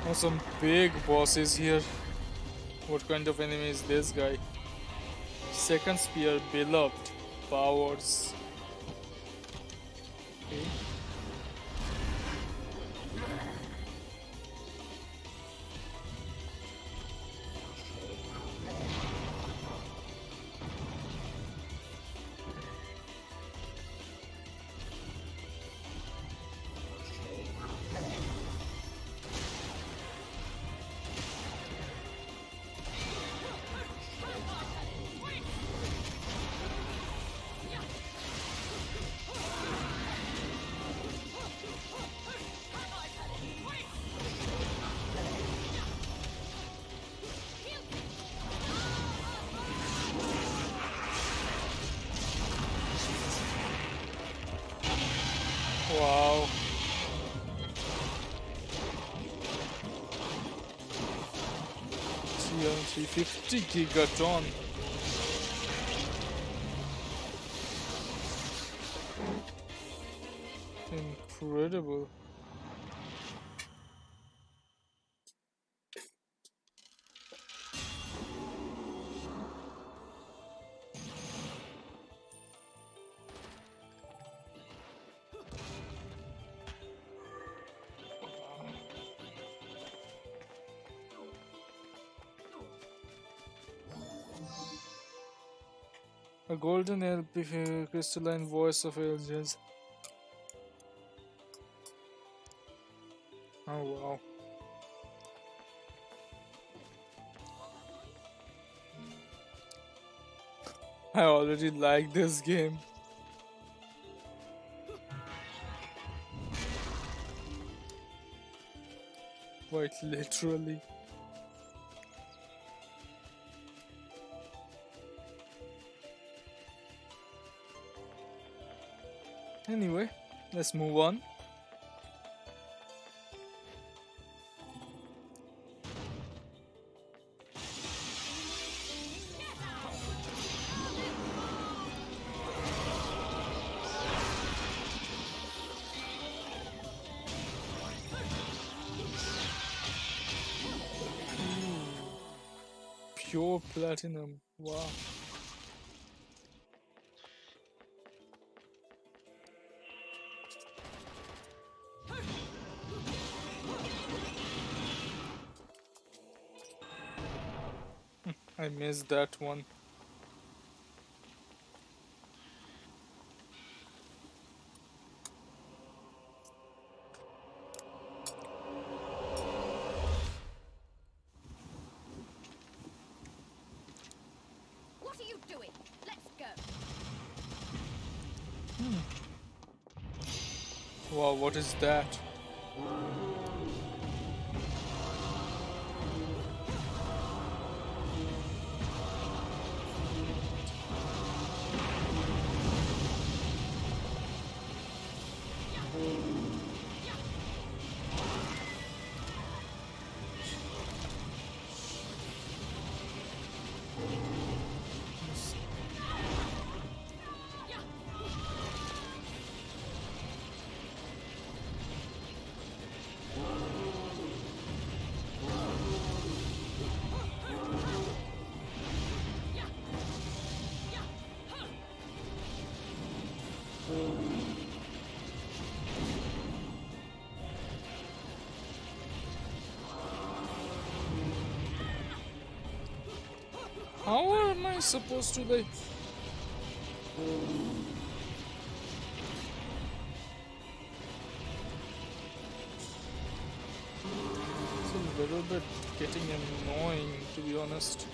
Oh, some big bosses here. What kind of enemy is this guy? Second spear, beloved powers. Okay. Wow. 350 gigaton. Incredible. A golden LP crystalline voice of ages. Oh wow. I already like this game. Quite literally. Anyway, let's move on. Pure platinum. Wow. I missed that one. What are you doing? Let's go. Wow, what is that? How am I supposed to like? It's a little bit getting annoying, to be honest.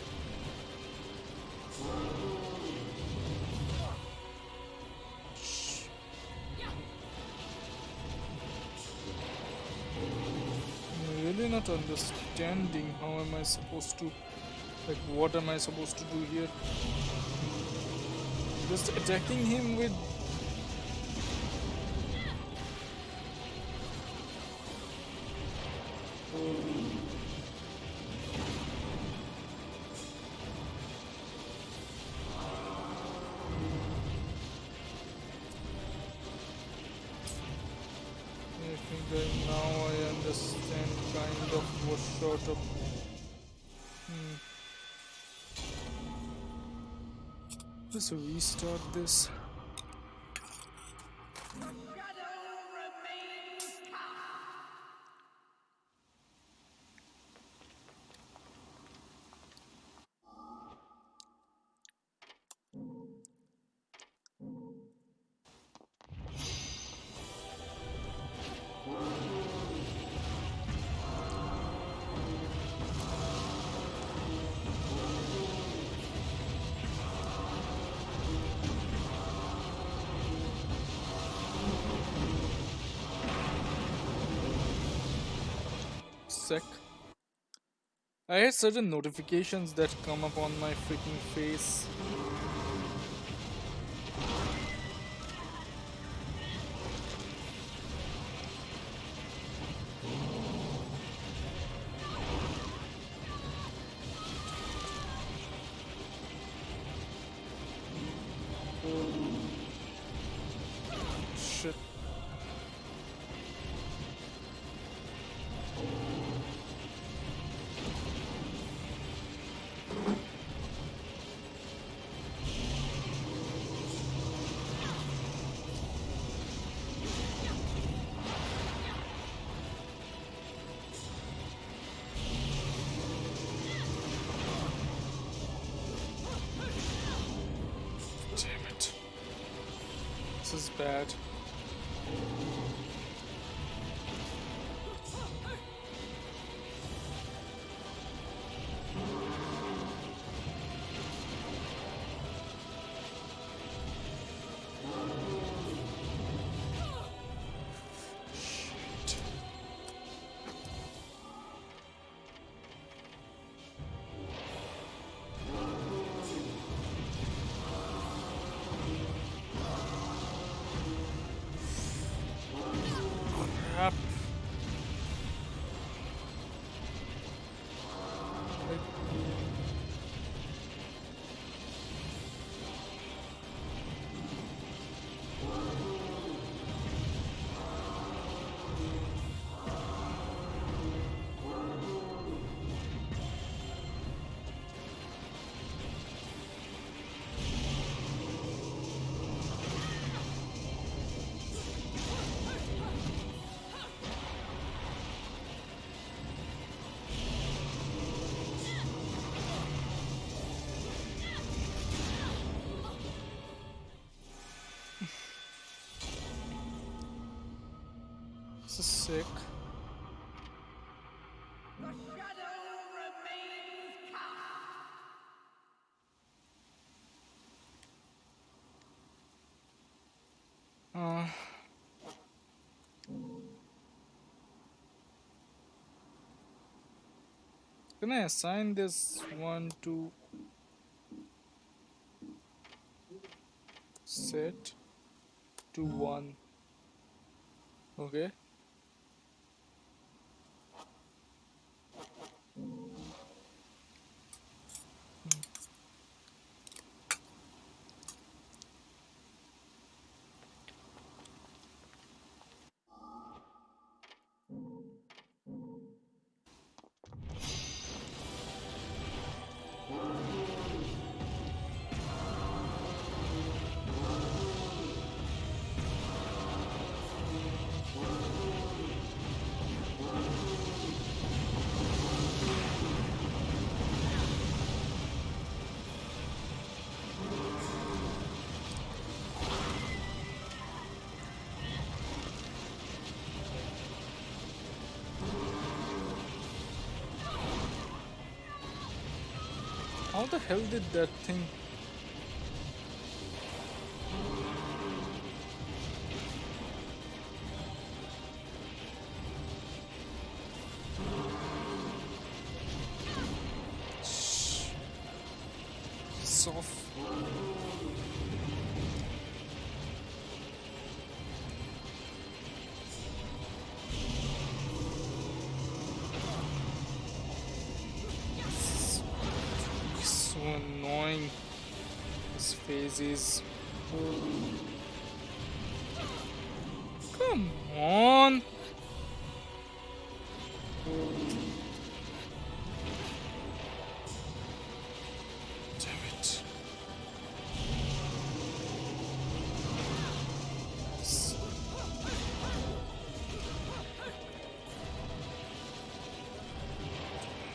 I'm really not understanding how am I supposed to, like, what am I supposed to do here? Just attacking him with. I think that now I understand kind of what sort of. Let's restart this. Sec. I had certain notifications that come up on my freaking face. Shit. This is bad. Crap. This is sick. The shadow remains cast. Uh, can I assign this one to set to one? Okay. How the hell did that thing? Soft. So annoying. His face is. Come on. Damn it.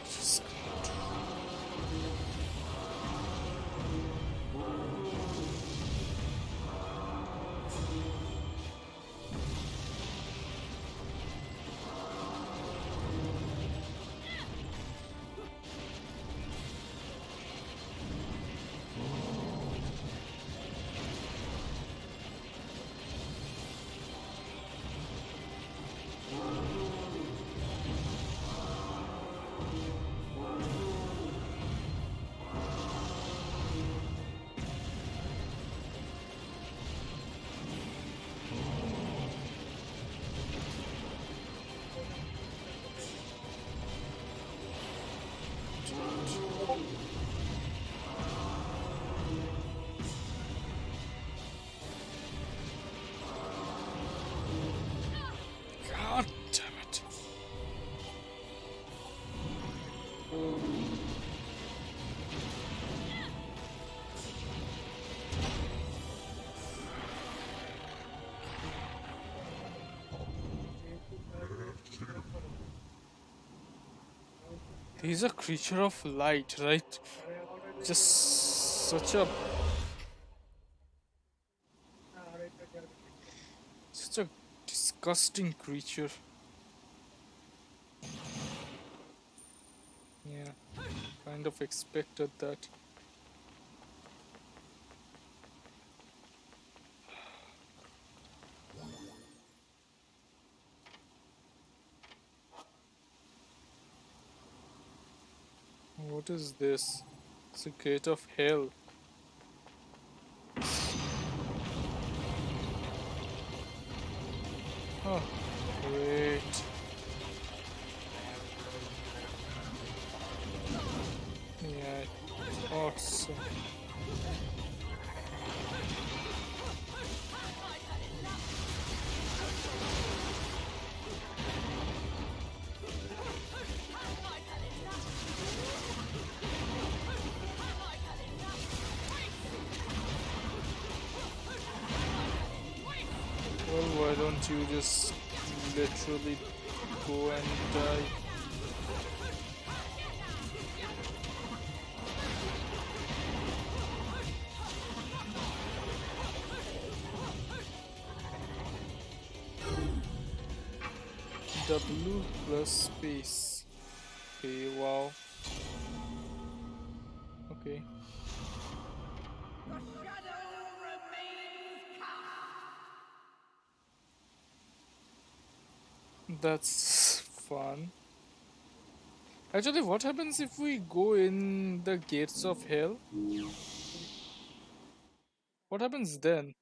Just God damn it. He's a creature of light, right? Just such a disgusting creature. Yeah, kind of expected that. What is this? It's a gate of hell. Oh, great. Yeah, awesome. Well, why don't you just literally go and die? W plus space. Okay, wow. Okay. The shadow remains cast. That's fun. Actually, what happens if we go in the gates of hell? What happens then?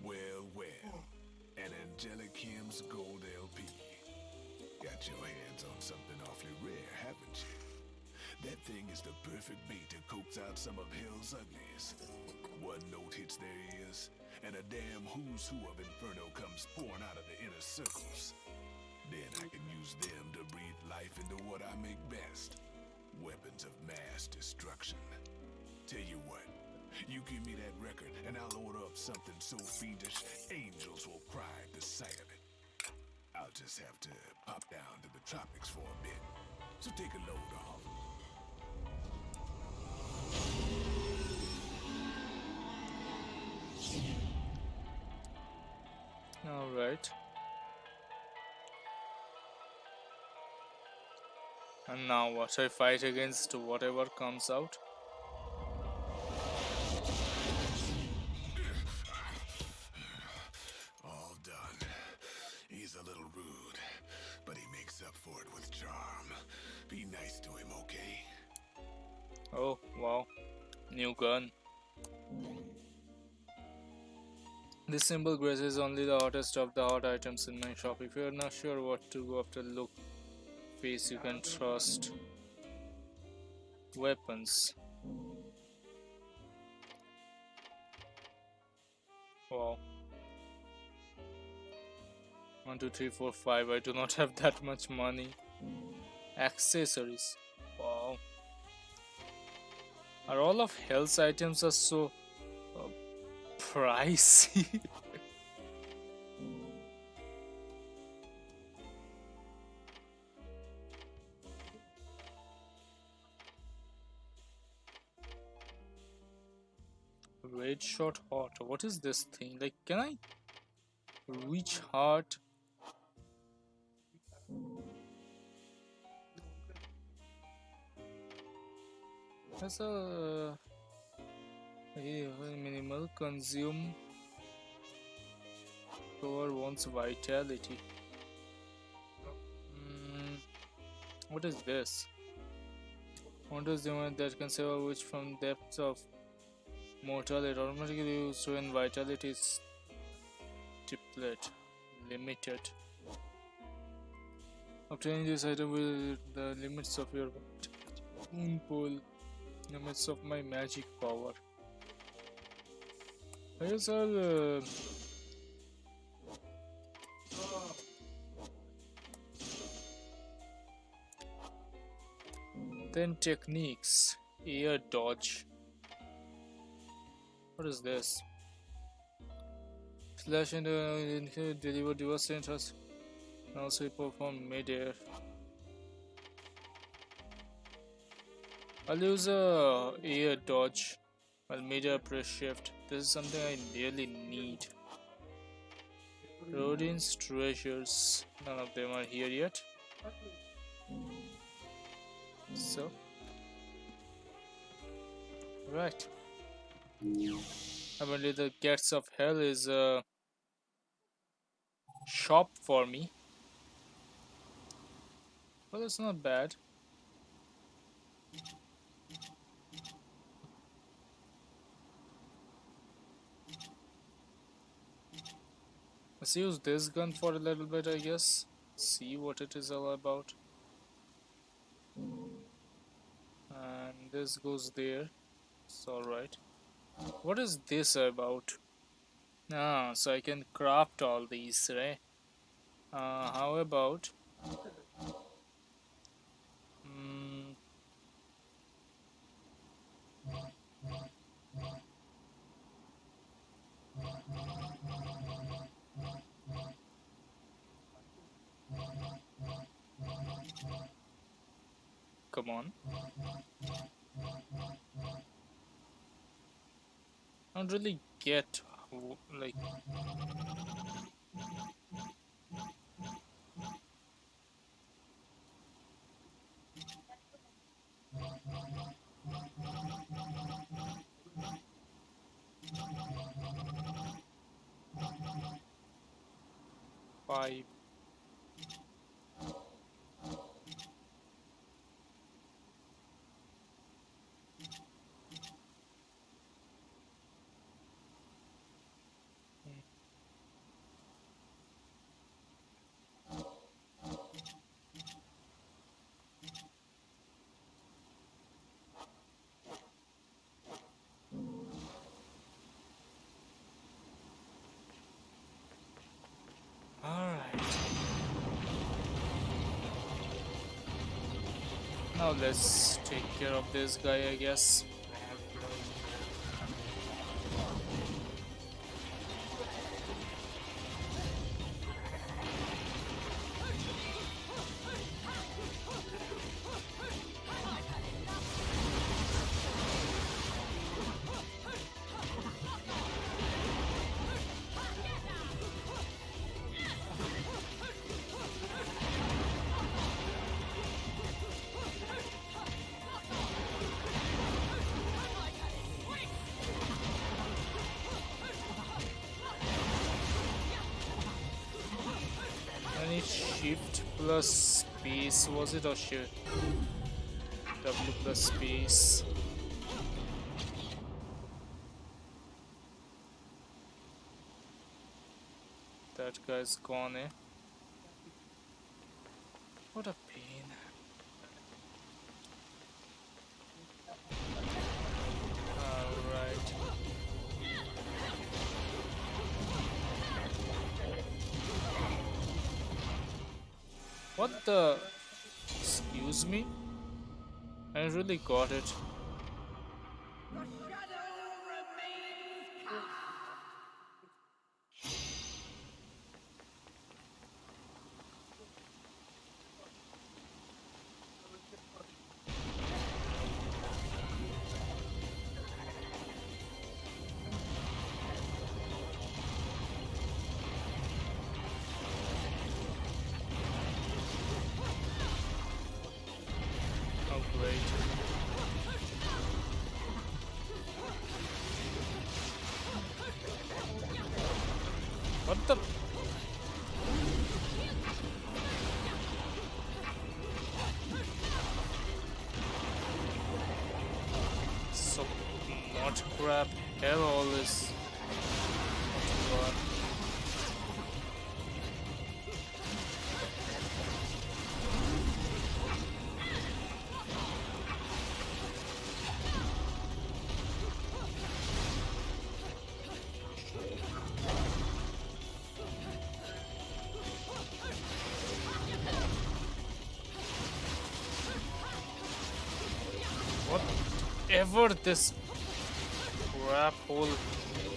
Well, well. An Angelic Kim's Gold LP. Got your hands on something awfully rare, haven't you? That thing is the perfect bait to coax out some of hell's uglies. One note hits their ears, and a damn who's who of Inferno comes pouring out of the inner circles. Then I can use them to breathe life into what I make best. Weapons of mass destruction. Tell you what, you give me that record and I'll order up something so fiendish, angels will cry at the sight of it. I'll just have to pop down to the tropics for a bit. So take a load off. Alright. And now what? I fight against whatever comes out? All done. He's a little rude, but he makes up for it with charm. Be nice to him, okay? Oh, wow. New gun. This symbol graces only the hottest of the hot items in my shop. If you're not sure what to go after, look. Face you can trust. Weapons. Wow. 1, 2, 3, 4, 5. I do not have that much money. Accessories. Wow. Are all of Hell's items are so pricey? Red shot hot. What is this thing? Like, can I reach heart? That's a minimal consume over one's vitality. What is this? Wonders the one that can save a witch from depths of mortality. Automatically used when vitality is triplet limited. Obtaining this item will the limits of your moon pool, limits of my magic power. I guess I'll then techniques. Air dodge. What is this? Slash and deliver devastation thrust. Also perform mid-air. I'll use a air dodge. I'll meter press shift. This is something I really need. Rodin's treasures. None of them are here yet. So, right. Apparently, the Gates of Hell is a shop for me. Well, it's not bad. Let's use this gun for a little bit, I guess. See what it is all about. And this goes there. It's alright. What is this about? Ah, so I can craft all these, right? How about... Mm, come on. I don't really get, like... 5. Alright. Now let's take care of this guy, I guess. I need shift plus space, was it, or shift? W plus space. That guy's gone, eh? What a pain. Alright. What the? Excuse me? I really got it. The shadow remains cast. Oh, great. What the? So, not crap. Hell, all this. God. Whatever this crap hole,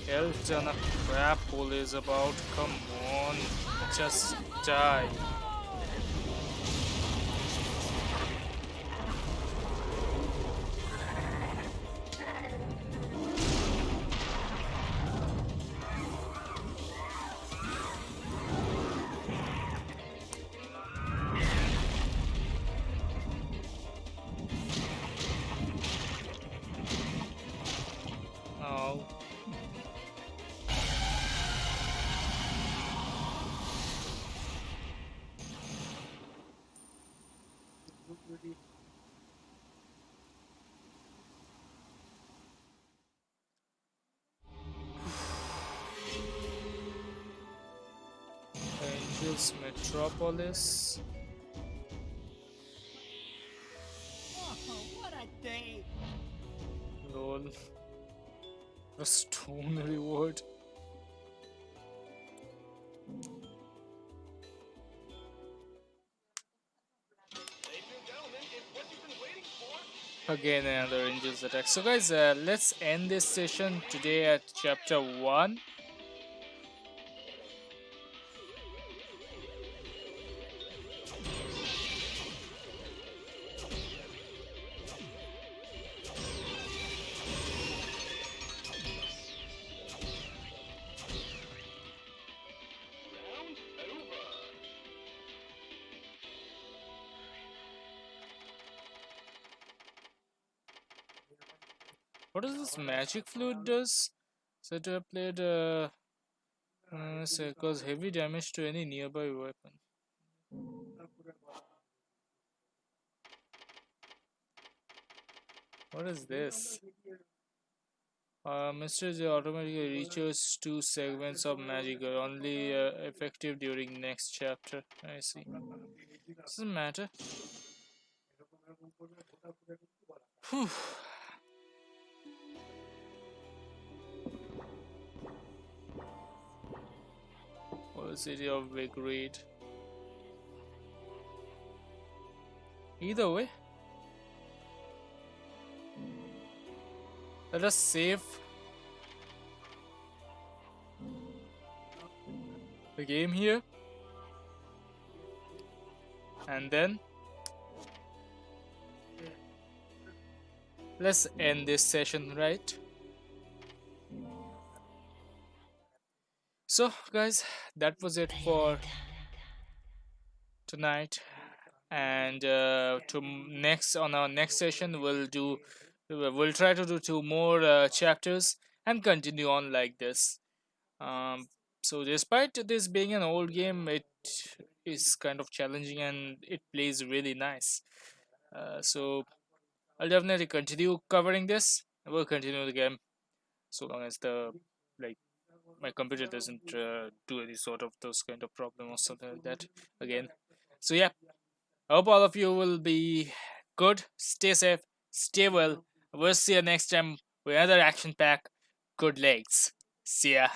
Elton a crap hole is about, come on, just die. Angels Metropolis. Oh, what a day! Lol. A stone reward. Ladies and gentlemen, it's what you've been waiting for. Again, another Angels attack. So, guys, let's end this session today at chapter 1. Round over. What does this magic fluid does? So to have played so cause heavy damage to any nearby weapon. What is this? Mr. J automatically recharges 2 segments of magic are only effective during next chapter. I see. Doesn't matter. Whew. Or City of Vigrid. Either way, let us save the game here, and then let's end this session, right? So, guys, that was it for tonight. And next on our next session, we'll try to do 2 more chapters and continue on like this. So, despite this being an old game, it is kind of challenging and it plays really nice. So, I'll definitely continue covering this. We'll continue the game so long as the like my computer doesn't do any sort of those kind of problem or something like that again. So yeah, I hope all of you will be good. Stay safe, stay well. We'll see you next time with another action pack. Good legs. See ya.